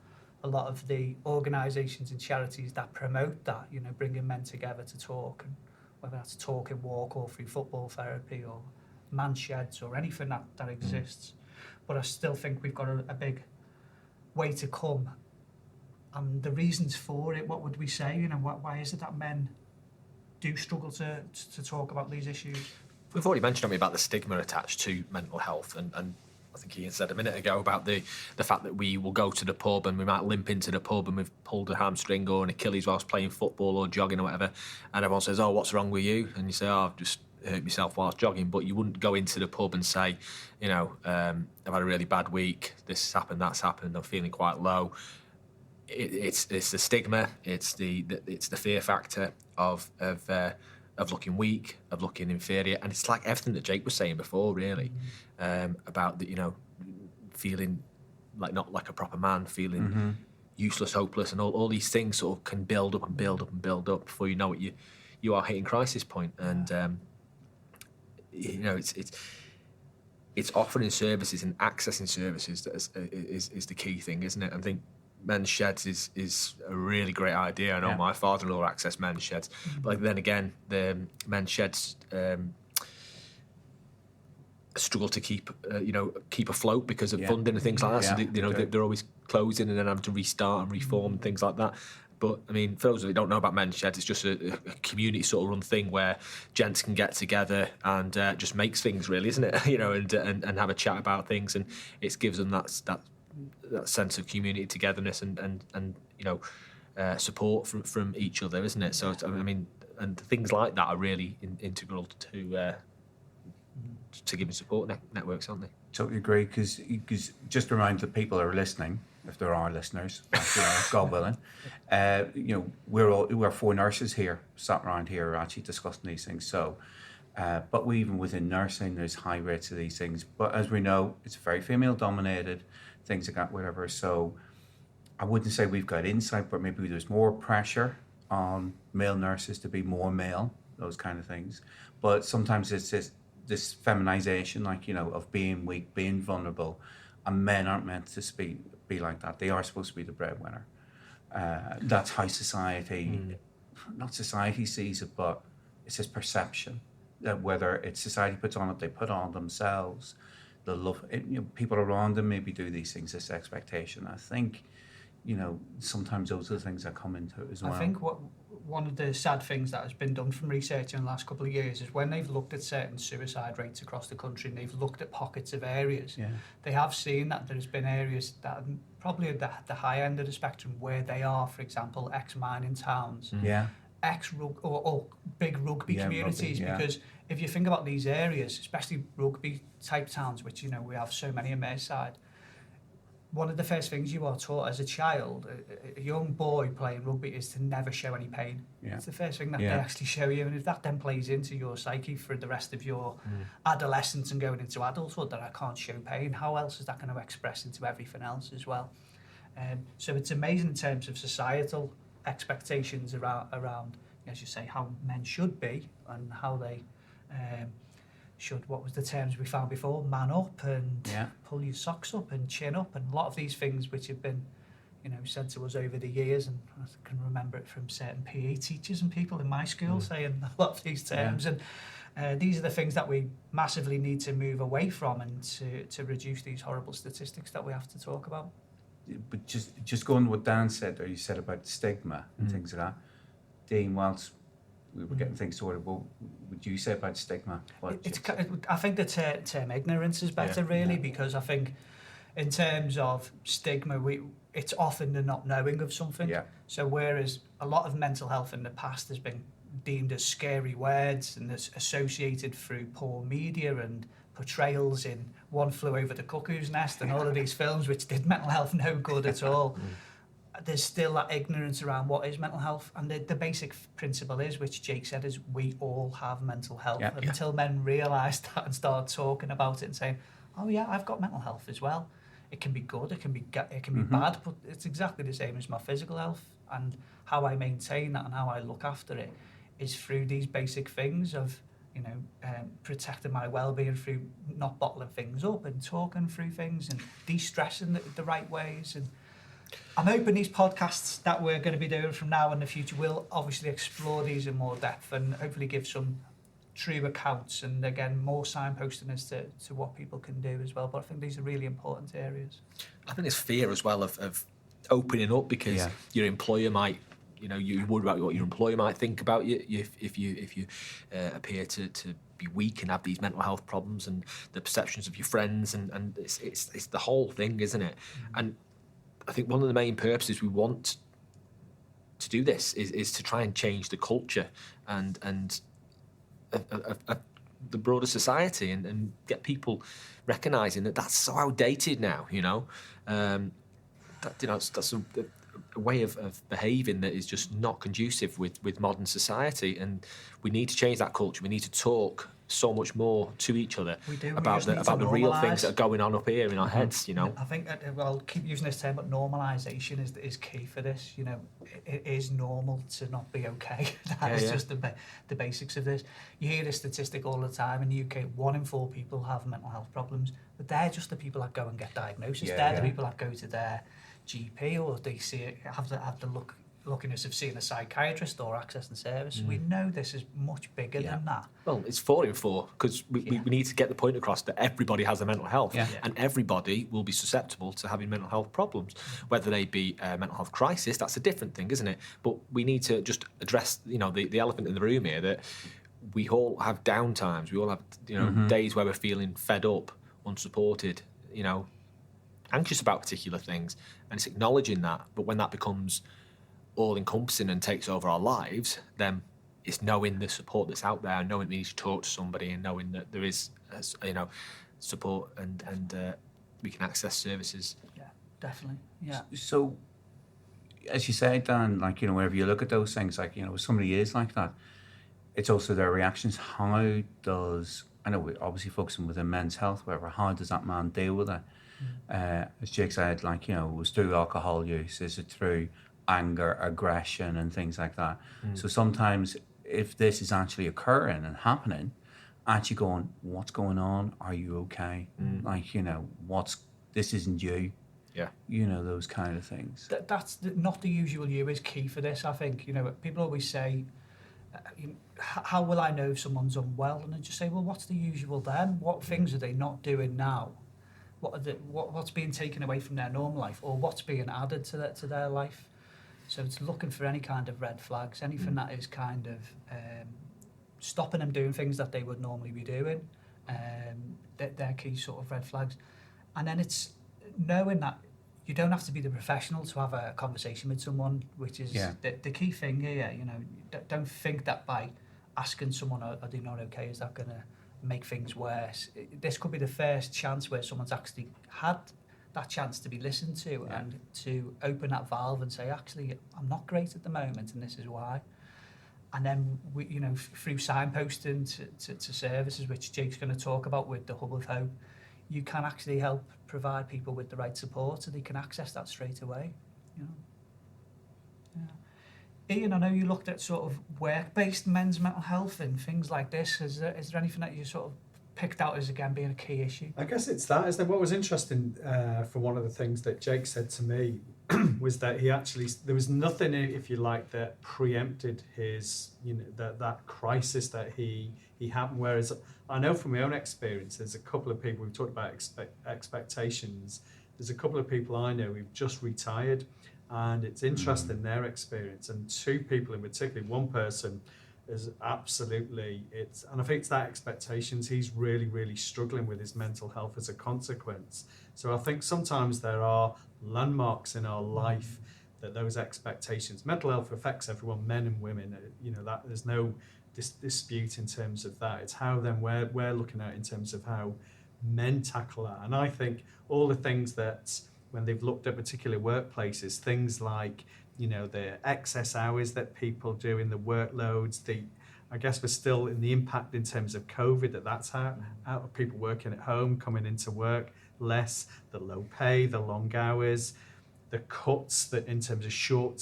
lot of the organisations and charities that promote that, bringing men together to talk, and whether that's talk and walk or through football therapy or man sheds or anything that exists. But I still think we've got a big way to come. And the reasons for it, what would we say? Why is it that men do struggle to talk about these issues? We've already mentioned about the stigma attached to mental health, and I think Ian said a minute ago about the fact that we will go to the pub and we might limp into the pub and we've pulled a hamstring or an Achilles whilst playing football or jogging or whatever, and everyone says, oh, what's wrong with you? And you say, oh, I've just hurt myself whilst jogging. But you wouldn't go into the pub and say, I've had a really bad week, this has happened, that's happened, I'm feeling quite low. It's the stigma, it's the fear factor of looking weak, of looking inferior, and it's like everything that Jake was saying before, really, about the feeling like not like a proper man, feeling useless, hopeless, and all these things sort of can build up and build up and build up before you know it. You are hitting crisis point, and it's offering services and accessing services that is the key thing, isn't it? I think men's sheds is a really great idea. I know my father-in-law accessed men's sheds, but then again, the men's sheds struggle to keep afloat because of funding and things like that. So they're always closing and then having to restart and reform and things like that. But I mean, for those who don't know about men's sheds, it's just a community sort of run thing where gents can get together and just makes things, really, isn't it? And have a chat about things, and it gives them that sense of community, togetherness, and support from each other, isn't it? So I mean, and things like that are really integral to giving support networks, aren't they? Totally agree. Because just to remind the people who are listening, if there are listeners, God willing, we're 4 nurses here sat around here actually discussing these things. So. But even within nursing, there's high rates of these things. But as we know, it's very female-dominated, things like that, whatever. So I wouldn't say we've got insight, but maybe there's more pressure on male nurses to be more male, those kind of things. But sometimes it's this feminization, like, you know, of being weak, being vulnerable, and men aren't meant to be like that. They are supposed to be the breadwinner. That's how society, not society sees it, but it's this perception that whether it's society puts on it, they put on themselves, the love, you know, people around them maybe do these things, this expectation. I think, you know, sometimes those are the things that come into it as well. I think one of the sad things that has been done from research in the last couple of years is when they've looked at certain suicide rates across the country and they've looked at pockets of areas, they have seen that there's been areas that are probably at the high end of the spectrum where they are, for example, ex-mining towns, or big rugby communities, because if you think about these areas, especially rugby type towns, which, you know, we have so many in Merseyside, one of the first things you are taught as a child, a young boy playing rugby, is to never show any pain. It's the first thing that they actually show you, and if that then plays into your psyche for the rest of your adolescence and going into adulthood, that I can't show pain, how else is that going to express into everything else as well? So it's amazing in terms of societal expectations around, as you say, how men should be and how they should, what was the terms we found before, man up and pull your socks up and chin up, and a lot of these things which have been, you know, said to us over the years, and I can remember it from certain PE teachers and people in my school saying a lot of these terms, and these are the things that we massively need to move away from and to reduce these horrible statistics that we have to talk about. But just going with what Dan said, or you said about stigma and things like that, Dean, whilst we were getting things sorted, what would you say about stigma? I think the term ignorance is better, because I think in terms of stigma, it's often the not knowing of something. So whereas a lot of mental health in the past has been deemed as scary words and is associated through poor media and portrayals in One Flew Over the Cuckoo's Nest and all of these films which did mental health no good at all. There's still that ignorance around what is mental health, and the basic principle is, which Jake said, is we all have mental health. And until men realise that and start talking about it and saying, oh yeah, I've got mental health as well. It can be good, it can be bad, but it's exactly the same as my physical health, and how I maintain that and how I look after it is through these basic things of, you know, protecting my well-being through not bottling things up and talking through things and de-stressing the right ways. And I'm hoping these podcasts that we're going to be doing from now in the future will obviously explore these in more depth and hopefully give some true accounts and, again, more signposting as to what people can do as well. But I think these are really important areas. I think there's fear as well of opening up, because your employer might, you know, you worry about what your employer might think about you if you appear to be weak and have these mental health problems, and the perceptions of your friends, and it's the whole thing, isn't it? And I think one of the main purposes we want to do this is to try and change the culture and the broader society, and get people recognising that that's so outdated now. You know, that's a way of behaving that is just not conducive with modern society, and we need to change that culture. We need to talk so much more to each other about the real things that are going on up here in our heads, you know. I think I'll keep using this term, but normalisation is key for this. You know, it is normal to not be okay. That is just the basics of this. You hear this statistic all the time in the UK: 1 in 4 people have mental health problems, but they're just the people that go and get diagnosis. They're the people that go to their GP, or they have the luckiness of seeing a psychiatrist or accessing service. We know this is much bigger than that. Well, it's 4 in 4, because we need to get the point across that everybody has a mental health, and everybody will be susceptible to having mental health problems. Whether they be a mental health crisis, that's a different thing, isn't it? But we need to just address, you know, the elephant in the room here, that we all have down times. We all have, you know, days where we're feeling fed up, unsupported, you know, anxious about particular things, and it's acknowledging that. But when that becomes all-encompassing and takes over our lives, then it's knowing the support that's out there, knowing we need to talk to somebody, and knowing that there is, you know, support and we can access services. Yeah, definitely. Yeah. So, as you say, Dan, like, you know, whenever you look at those things, like, you know, if somebody is like that, it's also their reactions. How does, I know we're obviously focusing within men's health, whatever, how does that man deal with it? As Jake said, like, you know, it was through alcohol use, is it through anger, aggression, and things like that. So sometimes, if this is actually occurring and happening, actually going, what's going on? Are you okay? Like, you know, this isn't you. Yeah. You know, those kind of things. That's not the usual you is key for this, I think. You know, people always say, how will I know if someone's unwell? And I just say, well, what's the usual then? What things are they not doing now? What's being taken away from their normal life, or what's being added to their life? So it's looking for any kind of red flags, anything that is kind of stopping them doing things that they would normally be doing. They're key sort of red flags. And then it's knowing that you don't have to be the professional to have a conversation with someone, which is the key thing here. You know, don't think that by asking someone, are they not okay, is that going to make things worse? This could be the first chance where someone's actually had that chance to be listened to and to open that valve and say, actually, I'm not great at the moment and this is why. And then, we, you know, through signposting to services, which Jake's going to talk about with the Hub of Hope, you can actually help provide people with the right support so they can access that straight away. You know? Yeah. Ian, I know you looked at sort of work-based men's mental health and things like this. Is there anything that you sort of picked out as, again, being a key issue? I guess it's that, isn't it? What was interesting for one of the things that Jake said to me was that there was nothing, if you like, that preempted his, you know, that crisis that he happened. Whereas I know from my own experience, there's a couple of people, we've talked about expectations, there's a couple of people I know who've just retired, and it's interesting their experience. And two people in particular, one person is absolutely, and I think it's that expectations, he's really, really struggling with his mental health as a consequence. So I think sometimes there are landmarks in our life that those expectations, mental health affects everyone, men and women, you know, that there's no dispute in terms of that. It's how then we're looking at in terms of how men tackle that. And I think all the things that when they've looked at particular workplaces, things like, you know, the excess hours that people do in the workloads, I guess we're still in the impact in terms of COVID, that's how people working at home, coming into work less, the low pay, the long hours, the cuts that in terms of short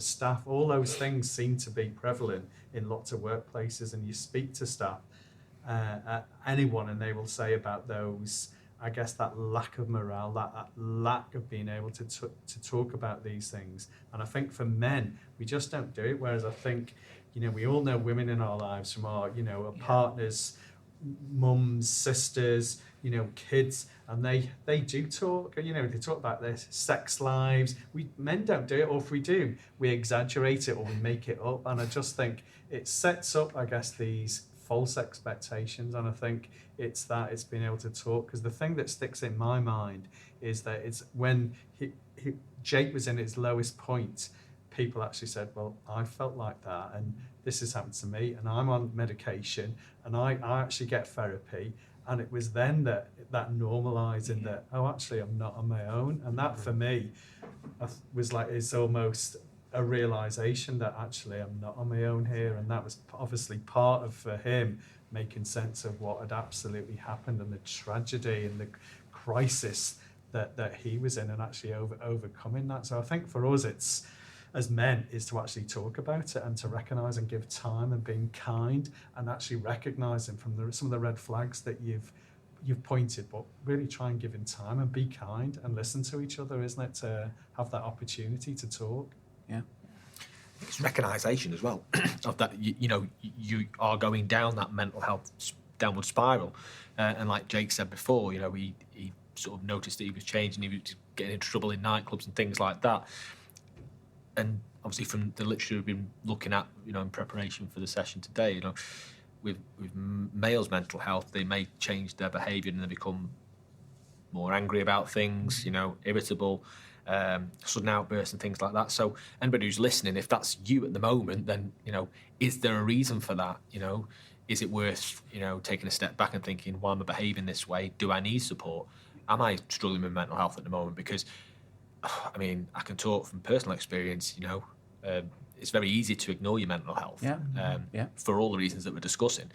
staff, all those things seem to be prevalent in lots of workplaces. And you speak to staff, anyone, and they will say about those, I guess, that lack of morale, that lack of being able to talk about these things. And I think for men, we just don't do it. Whereas I think, you know, we all know women in our lives from our, you know, our partners, mums, sisters, you know, kids, and they do talk, you know, they talk about their sex lives. Men don't do it, or if we do, we exaggerate it or we make it up. And I just think it sets up, I guess, these false expectations. And I think it's being able to talk, because the thing that sticks in my mind is that it's when Jake was in his lowest point, people actually said, well, I felt like that, and this has happened to me, and I'm on medication, and I actually get therapy. And it was then that normalising that, oh, actually, I'm not on my own. And that, for me, was like, it's almost a realisation that actually I'm not on my own here. And that was obviously part of, for him, making sense of what had absolutely happened and the tragedy and the crisis that he was in, and actually overcoming that. So I think for us, it's, as men, is to actually talk about it and to recognise and give time and being kind and actually recognising from some of the red flags that you've pointed, but really try and give him time and be kind and listen to each other, isn't it, to have that opportunity to talk? Yeah. It's recognition as well of that, you know, you are going down that mental health downward spiral. And like Jake said before, you know, he sort of noticed that he was changing, he was getting into trouble in nightclubs and things like that. And obviously from the literature we've been looking at, you know, in preparation for the session today, you know, with males' mental health, they may change their behaviour and they become more angry about things, you know, irritable, sudden outbursts and things like that. So anybody who's listening, if that's you at the moment, then, you know, is there a reason for that? You know, is it worth, you know, taking a step back and thinking, why am I behaving this way? Do I need support? Am I struggling with mental health at the moment? Because I mean, I can talk from personal experience, you know, it's very easy to ignore your mental health for all the reasons that we're discussing.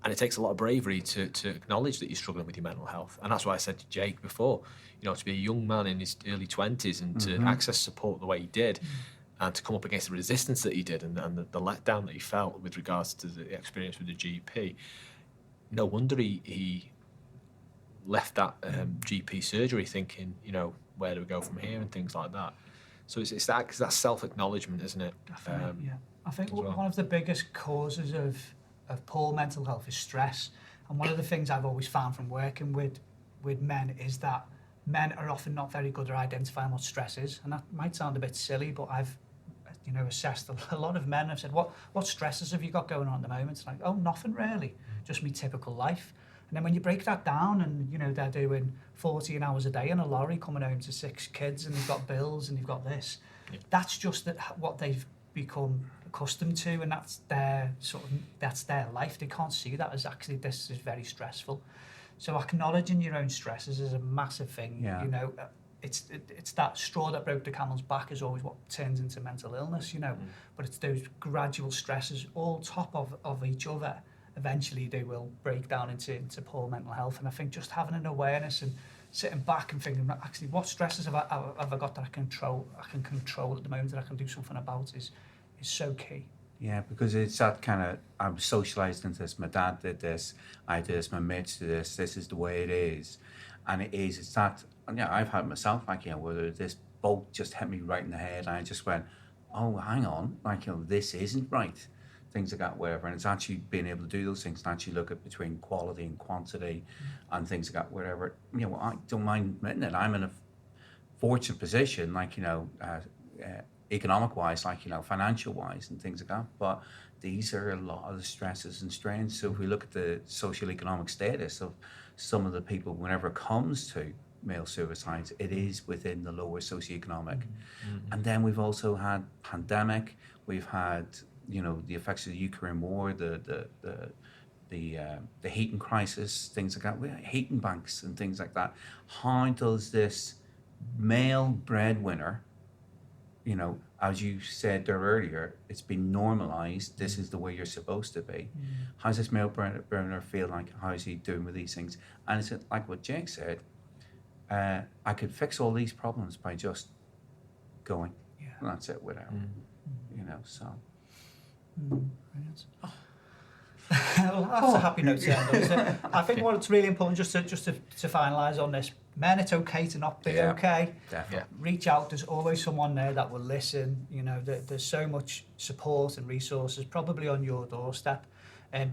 And it takes a lot of bravery to acknowledge that you're struggling with your mental health. And that's why I said to Jake before, to be a young man in his early 20s and to access support the way he did, and to come up against the resistance that he did and the letdown that he felt with regards to the experience with the GP, no wonder he left that GP surgery thinking, where do we go from here and things like that. So it's that self-acknowledgement, isn't it? Definitely, yeah. I think one of the biggest causes of poor mental health is stress. And one of the things I've always found from working with men is that men are often not very good at identifying what stress is. And that might sound a bit silly, but I've assessed a lot of men. I've said, what stresses have you got going on at the moment? It's like, oh, nothing really, just me typical life. And then when you break that down and, they're doing 14 hours a day in a lorry coming home to 6 kids and they've got bills and they've got this, that's just what they've become accustomed to, and that's their life. They can't see that as actually this is very stressful. So acknowledging your own stresses is a massive thing. Yeah. It's that straw that broke the camel's back is always what turns into mental illness, but it's those gradual stresses all top of each other. Eventually they will break down into poor mental health. And I think just having an awareness and sitting back and thinking, actually, what stresses have I got that I can control at the moment, that I can do something about is so key. Yeah, because it's that kind of, I'm socialised into this, my dad did this, I did this, my mates did this is the way it is. And it's that, I've had myself, whether this bolt just hit me right in the head, and I just went, oh, hang on, this isn't right. Things like that, whatever. And it's actually being able to do those things and actually look at between quality and quantity and things like that, whatever. I don't mind admitting it. I'm in a fortunate position, economic-wise, financial-wise and things like that. But these are a lot of the stresses and strains. So if we look at the socio-economic status of some of the people, whenever it comes to male suicides, it is within the lower socio-economic. And then we've also had pandemic, we've had the effects of the Ukraine war, the heating crisis, things like that. We have heating banks and things like that. How does this male breadwinner, as you said there earlier, it's been normalised. This is the way you're supposed to be. How does this male breadwinner feel like? How is he doing with these things? And it's like what Jake said. I could fix all these problems by just going. Yeah. And that's it. Whatever. So. Brilliant. Well, that's a happy note to end on, isn't it? I think what's really important, just to finalise on this, men, it's okay to not be okay. Definitely. Reach out. There's always someone there that will listen. There's so much support and resources probably on your doorstep.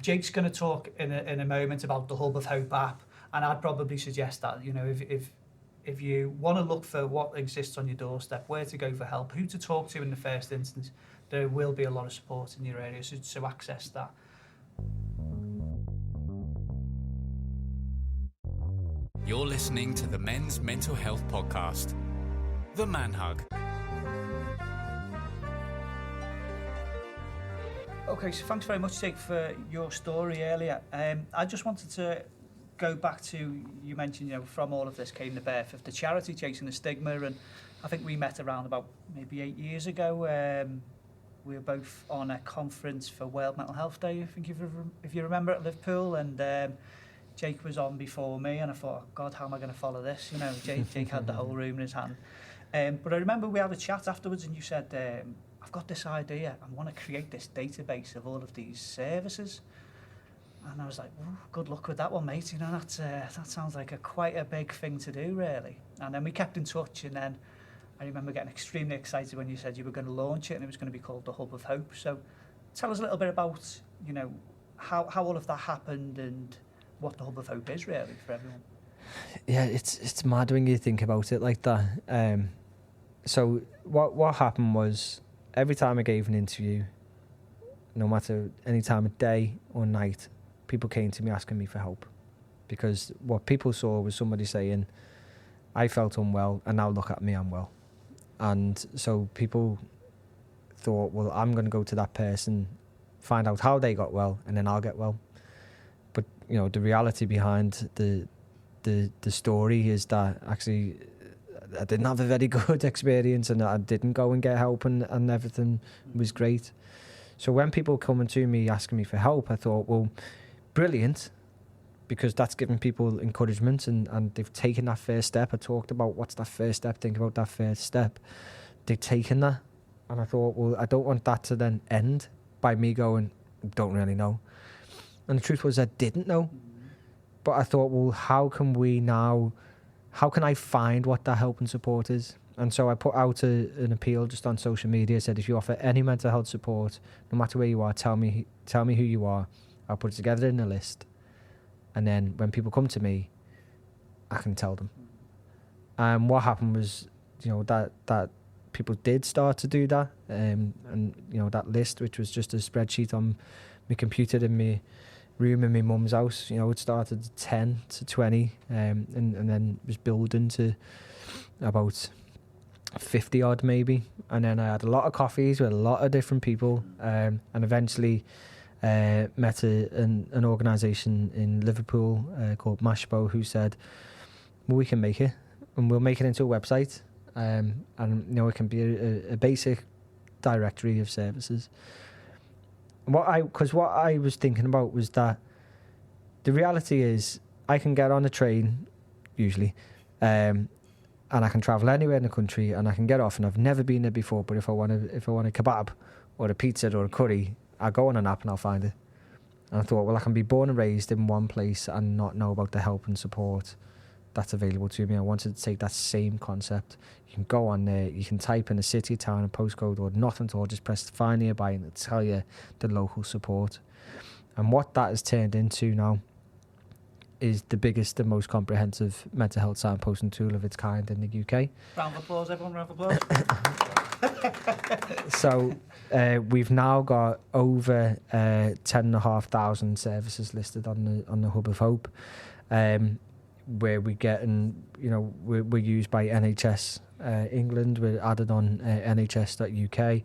Jake's going to talk in a moment about the Hub of Hope app, and I'd probably suggest that if you want to look for what exists on your doorstep, where to go for help, who to talk to in the first instance, there will be a lot of support in your area, so access that. You're listening to the Men's Mental Health Podcast, The Man Hug. Okay, so thanks very much, Jake, for your story earlier. I just wanted to go back to, you mentioned, from all of this came the birth of the charity Chasing the Stigma, and I think we met around about maybe 8 years ago. We were both on a conference for World Mental Health Day, I think if you remember, at Liverpool, and Jake was on before me, and I thought, oh God, how am I going to follow this? Jake had the whole room in his hand. But I remember we had a chat afterwards, and you said, I've got this idea. I want to create this database of all of these services. And I was like, oh, good luck with that one, mate. That sounds like quite a big thing to do, really. And then we kept in touch, and then I remember getting extremely excited when you said you were going to launch it and it was going to be called the Hub of Hope. So tell us a little bit about, how all of that happened and what the Hub of Hope is really for everyone. Yeah, it's mad when you think about it like that. So what happened was, every time I gave an interview, no matter any time of day or night, people came to me asking me for help. Because what people saw was somebody saying, I felt unwell and now look at me, I'm well. And so people thought, well, I'm going to go to that person, find out how they got well, and then I'll get well. But, the reality behind the story is that actually I didn't have a very good experience, and I didn't go and get help, and everything was great. So when people coming to me asking me for help, I thought, well, brilliant, because that's giving people encouragement, and they've taken that first step. I talked about what's that first step, think about that first step. They've taken that, and I thought, well, I don't want that to then end by me going, don't really know. And the truth was I didn't know. But I thought, well, how can I find what that help and support is? And so I put out an appeal just on social media, said, if you offer any mental health support, no matter where you are, tell me who you are. I'll put it together in a list. And then when people come to me, I can tell them. And what happened was, that people did start to do that. And that list, which was just a spreadsheet on my computer in my room in my mum's house, it started at 10 to 20, and then was building to about 50 odd maybe. And then I had a lot of coffees with a lot of different people, and eventually met an organisation in Liverpool called Mashbo, who said, well, we can make it, and we'll make it into a website, and it can be a basic directory of services. What I was thinking about was that the reality is I can get on a train usually, and I can travel anywhere in the country, and I can get off, and I've never been there before. But if I want a kebab or a pizza or a curry, I go on an app and I'll find it. And I thought, well, I can be born and raised in one place and not know about the help and support that's available to me. I wanted to take that same concept. You can go on there, you can type in a city, town, and postcode, or nothing at all, just press find nearby, and it'll tell you the local support. And what that has turned into now is the biggest and most comprehensive mental health signposting tool of its kind in the UK. Round of applause, everyone, round of applause. So we've now got over 10,500 services listed on the Hub of Hope, where we get, and we're used by NHS England. We're added on NHS.UK,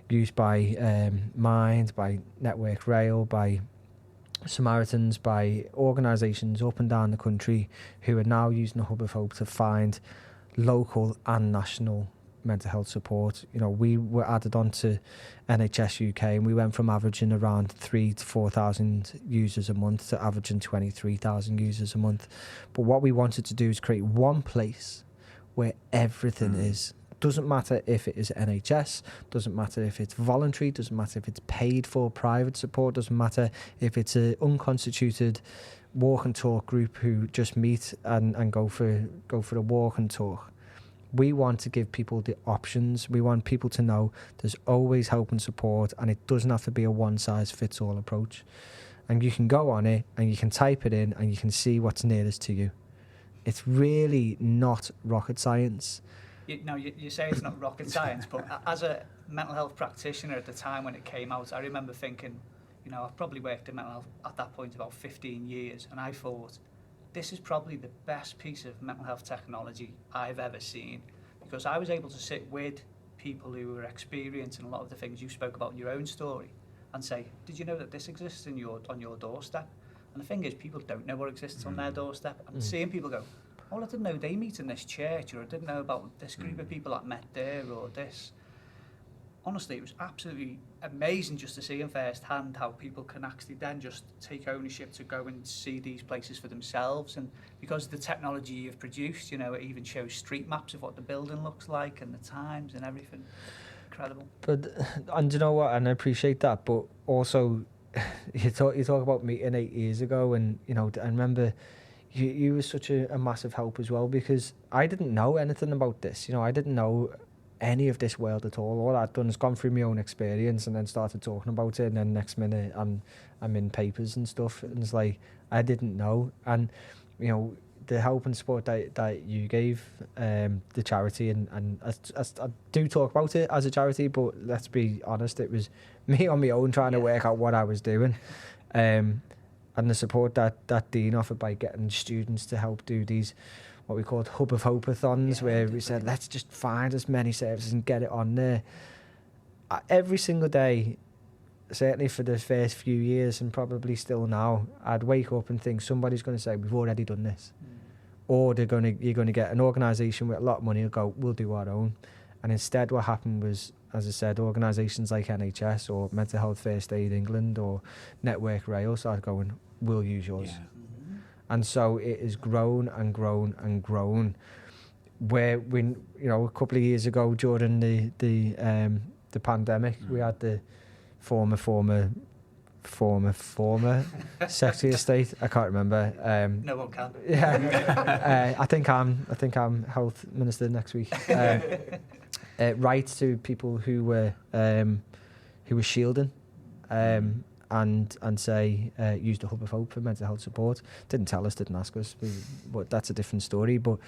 used by Mind, by Network Rail, by Samaritans, by organisations up and down the country who are now using the Hub of Hope to find local and national mental health support. We were added on to NHS UK, and we went from averaging around 3,000 to 4,000 users a month to averaging 23,000 users a month. But what we wanted to do is create one place where everything is. Doesn't matter if it is NHS, doesn't matter if it's voluntary, doesn't matter if it's paid for private support, doesn't matter if it's an unconstituted walk and talk group who just meet and go for a walk and talk. We want to give people the options. We want people to know there's always help and support, and it doesn't have to be a one-size-fits-all approach. And you can go on it and you can type it in and you can see what's nearest to you. It's really not rocket science. You say it's not rocket science, but as a mental health practitioner at the time when it came out, I remember thinking, I've probably worked in mental health at that point about 15 years, and I thought, this is probably the best piece of mental health technology I've ever seen, because I was able to sit with people who were experiencing a lot of the things you spoke about in your own story and say, did you know that this exists on your doorstep? And the thing is, people don't know what exists on their doorstep. And seeing people go, oh, I didn't know they meet in this church, or I didn't know about this group of people that met there, or this. Honestly, it was absolutely amazing just to see in firsthand how people can actually then just take ownership to go and see these places for themselves. And because of the technology you've produced, it even shows street maps of what the building looks like and the times and everything. Incredible. And you know what? And I appreciate that, but also you talk about meeting 8 years ago, and I remember you were such a massive help as well, because I didn't know anything about this. I didn't know any of this world at all. All I'd done is gone through my own experience and then started talking about it, and then next minute I'm in papers and stuff, and it's like I didn't know. And the help and support that you gave the charity, and I do talk about it as a charity, but let's be honest, it was me on my own trying to work out what I was doing, and the support that Dean offered by getting students to help do these what we called Hub of Hope-a-thons, where we said, let's just find as many services and get it on there. Every single day, certainly for the first few years, and probably still now, I'd wake up and think somebody's going to say, we've already done this. Or you're going to get an organisation with a lot of money who'll go, we'll do our own. And instead what happened was, as I said, organisations like NHS or Mental Health First Aid England or Network Rail started going, we'll use yours. Yeah. And so it has grown and grown and grown. Where when a couple of years ago during the pandemic, we had the former Secretary of State. I can't remember. No one can. Yeah, I think I'm Health Minister next week. Rights to people who were shielding, and say use the Hub of Hope for mental health support. Didn't tell us, didn't ask us, but that's a different story. But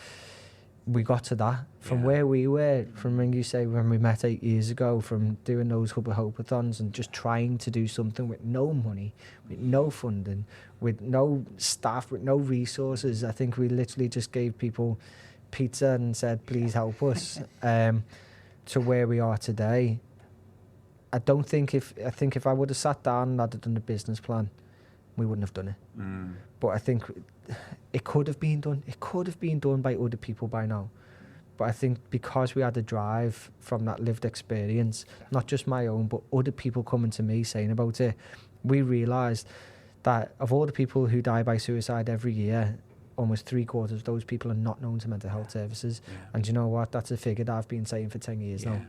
we got to that from where we were, from when we met 8 years ago, from doing those Hub of Hope-a-thons and just trying to do something with no money, with no funding, with no staff, with no resources. I think we literally just gave people pizza and said, please help us, to where we are today. I think if I would have sat down and I'd done a business plan, we wouldn't have done it. But I think it could have been done. It could have been done by other people by now. But I think because we had a drive from that lived experience, not just my own, but other people coming to me saying about it, we realised that of all the people who die by suicide every year, almost 3/4 of those people are not known to mental health services. Yeah. And you know what? That's a figure that I've been saying for 10 years now.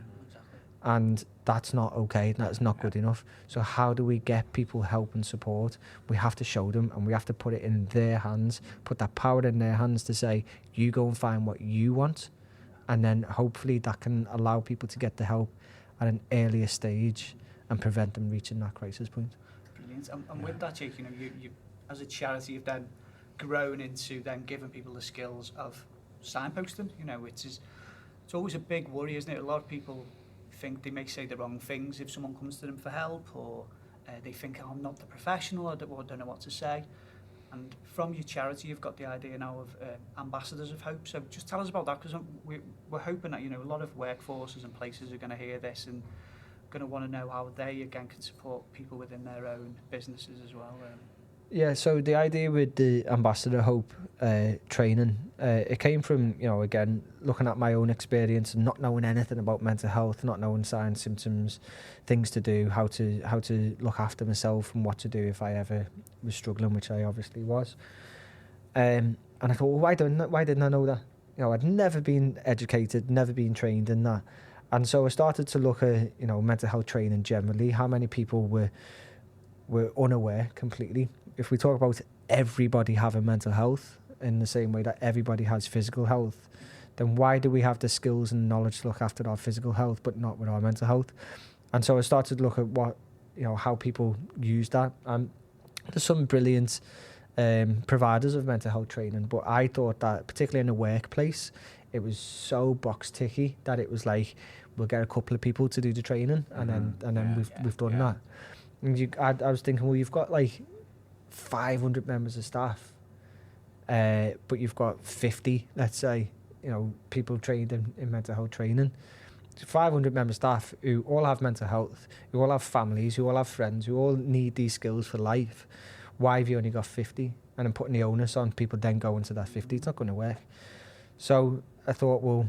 And that's not okay. That's not good enough. So how do we get people help and support? We have to show them, and we have to put it in their hands, put that power in their hands to say, you go and find what you want. And then hopefully that can allow people to get the help at an earlier stage and prevent them reaching that crisis point. Brilliant. And with that, Jake, you as a charity, you've then grown into then giving people the skills of signposting. It's always a big worry, isn't it? A lot of people think they may say the wrong things if someone comes to them for help, or they think, I'm not the professional, or don't know what to say. And from your charity, you've got the idea now of ambassadors of hope. So just tell us about that, because we're hoping that a lot of workforces and places are going to hear this and going to want to know how they again can support people within their own businesses as well. Yeah, so the idea with the Ambassador Hope training, it came from, again, looking at my own experience and not knowing anything about mental health, not knowing signs, symptoms, things to do, how to look after myself and what to do if I ever was struggling, which I obviously was. And I thought, well, why didn't I know that? I'd never been educated, never been trained in that. And so I started to look at, mental health training generally, how many people were unaware completely. If we talk about everybody having mental health in the same way that everybody has physical health, then why do we have the skills and knowledge to look after our physical health but not with our mental health? And so I started to look at what, how people use that. And there's some brilliant providers of mental health training, but I thought that particularly in the workplace, it was so box ticky that it was like, we'll get a couple of people to do the training, and then we've done that. And I was thinking, well, you've got like 500 members of staff, but you've got 50, let's say, people trained in mental health training. 500 member staff who all have mental health, who all have families, who all have friends, who all need these skills for life. Why have you only got 50? And I'm putting the onus on people then going to that 50. It's not going to work. So I thought, well,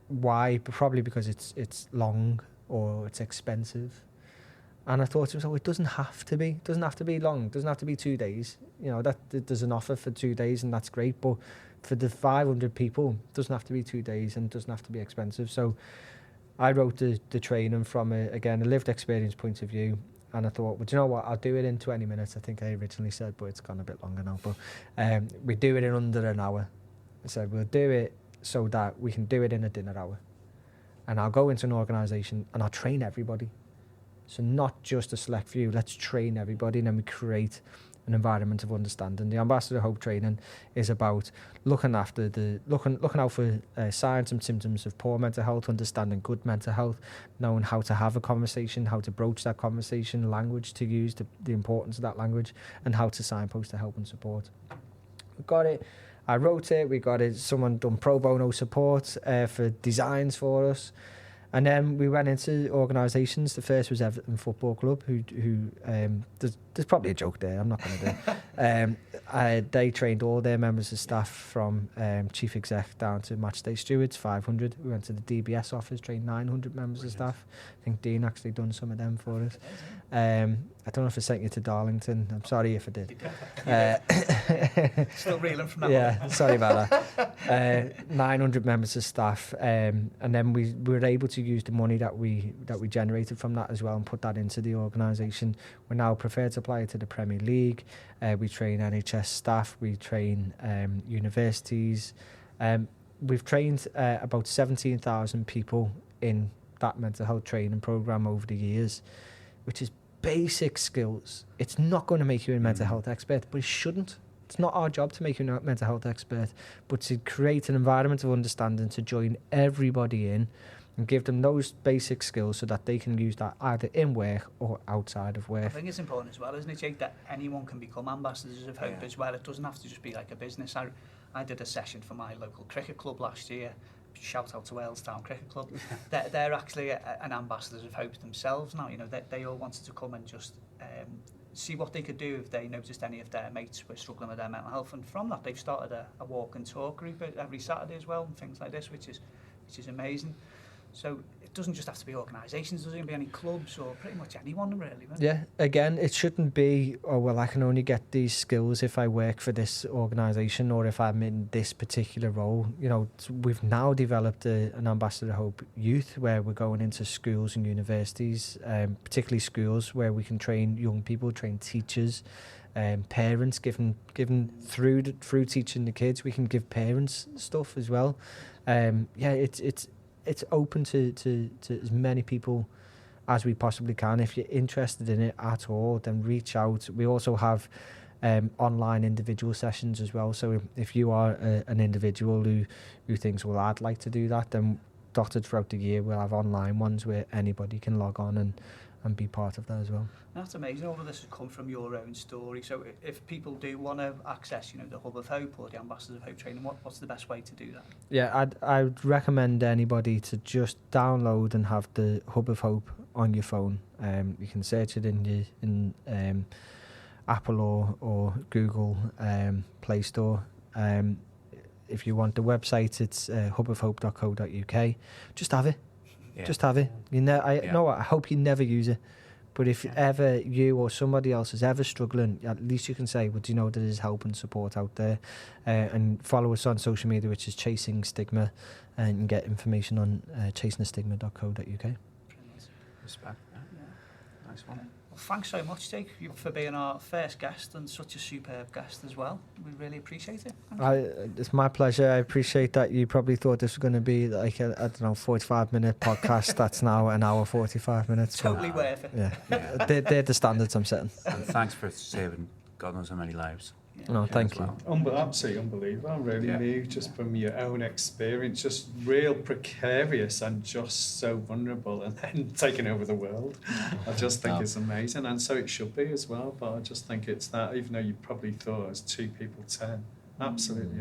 why? Probably because it's long or it's expensive. And I thought to myself, it doesn't have to be. It doesn't have to be long. It doesn't have to be 2 days. That there's an offer for 2 days, and that's great. But for the 500 people, it doesn't have to be 2 days, and it doesn't have to be expensive. So I wrote the training from, a lived experience point of view. And I thought, well, do you know what? I'll do it in 20 minutes, I think I originally said, but it's gone a bit longer now. But we do it in under an hour. I said, we'll do it so that we can do it in a dinner hour. And I'll go into an organisation and I'll train everybody. So not just a select few, let's train everybody, and then we create an environment of understanding. The Ambassador Hope training is about looking out for signs and symptoms of poor mental health, understanding good mental health, knowing how to have a conversation, how to broach that conversation, language to use, the importance of that language, and how to signpost to help and support. We got it. I wrote it. We got it. Someone done pro bono support for designs for us. And then we went into organisations. The first was Everton Football Club, who there's probably a joke there, I'm not going to do. They trained all their members of staff from chief exec down to match day stewards, 500. We went to the DBS office, trained 900 members of staff. I think Dean actually done some of them for us. I don't know if I sent you to Darlington. I'm sorry if I did. Still reeling from that Yeah, one. sorry about that. 900 members of staff, and then we were able to use the money that we generated from that as well and put that into the organisation. We're now preferred supplier to the Premier League. We train NHS staff. We train universities. We've trained about 17,000 people in that mental health training programme over the years, which is basic skills. It's not going to make you a mental health expert, but it shouldn't. It's not our job to make you a mental health expert, but to create an environment of understanding, to join everybody in and give them those basic skills so that they can use that either in work or outside of work. I think it's important as well, isn't it, Jake, that anyone can become ambassadors of hope as well. It doesn't have to just be like a business. I did a session for my local cricket club last year. Shout out to Walestown Cricket Club. They're actually an ambassadors of hope themselves now. You know, they all wanted to come and just see what they could do if they noticed any of their mates were struggling with their mental health. And from that, they've started a walk and talk group every Saturday as well, and things like this, which is amazing. So it doesn't just have to be organisations, there doesn't be any clubs or pretty much anyone really. Right? Yeah, again, it shouldn't be, oh, well, I can only get these skills if I work for this organisation or if I'm in this particular role. You know, we've now developed an Ambassador Hope Youth where we're going into schools and universities, particularly schools where we can train young people, train teachers, parents, given through teaching the kids, we can give parents stuff as well. It's open to as many people as we possibly can. If you're interested in it at all, then reach out. We also have online individual sessions as well. So if you are an individual who thinks, well, I'd like to do that, then dotted throughout the year, we'll have online ones where anybody can log on and be part of that as well. That's amazing. All of this has come from your own story. So if people do want to access, you know, the Hub of Hope or the Ambassadors of Hope training, what's the best way to do that? Yeah, I'd recommend anybody to just download and have the Hub of Hope on your phone. You can search it in Apple or Google Play Store. If you want the website, it's hubofhope.co.uk. Just have it. Yeah. Just have it. Know what? I hope you never use it. But if ever you or somebody else is ever struggling, at least you can say, well, do you know there is help and support out there? And follow us on social media, which is Chasing Stigma, and you can get information on chasingstigma.co.uk. Respect. Yeah. Nice one. Well, thanks so much, Jake, for being our first guest and such a superb guest as well. We really appreciate it. It's my pleasure. I appreciate that you probably thought this was going to be like a 45-minute podcast. That's now an hour 45 minutes. Totally worth it. Yeah. They're the standards I'm setting. And thanks for saving God knows how many lives. Yeah. No, thank you. Absolutely unbelievable. I really knew just from your own experience, just real precarious and just so vulnerable, and then taking over the world. I just think it's amazing, and so it should be as well. But I just think it's that, even though you probably thought it was 2 people 10, absolutely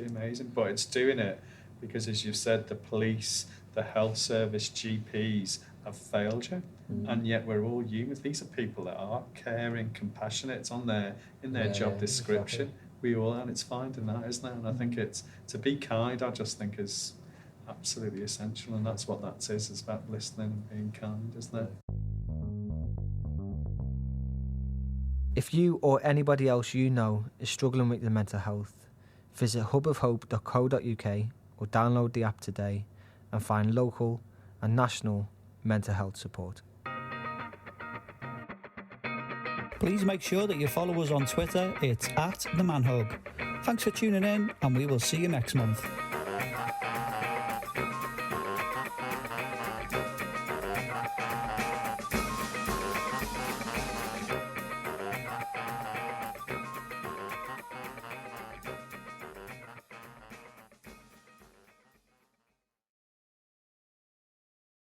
amazing. But it's doing it because, as you've said, the police, the health service, GPs have failed you. And yet we're all humans. These are people that are caring, compassionate. It's in their job description. Exactly. We all are, and it's finding that, isn't it? And I think it's to be kind. I just think is absolutely essential, and that's what that is. It's about listening and being kind, isn't it? If you or anybody else you know is struggling with their mental health, visit hubofhope.co.uk or download the app today and find local and national mental health support. Please make sure that you follow us on Twitter. It's @TheManHug. Thanks for tuning in, and we will see you next month.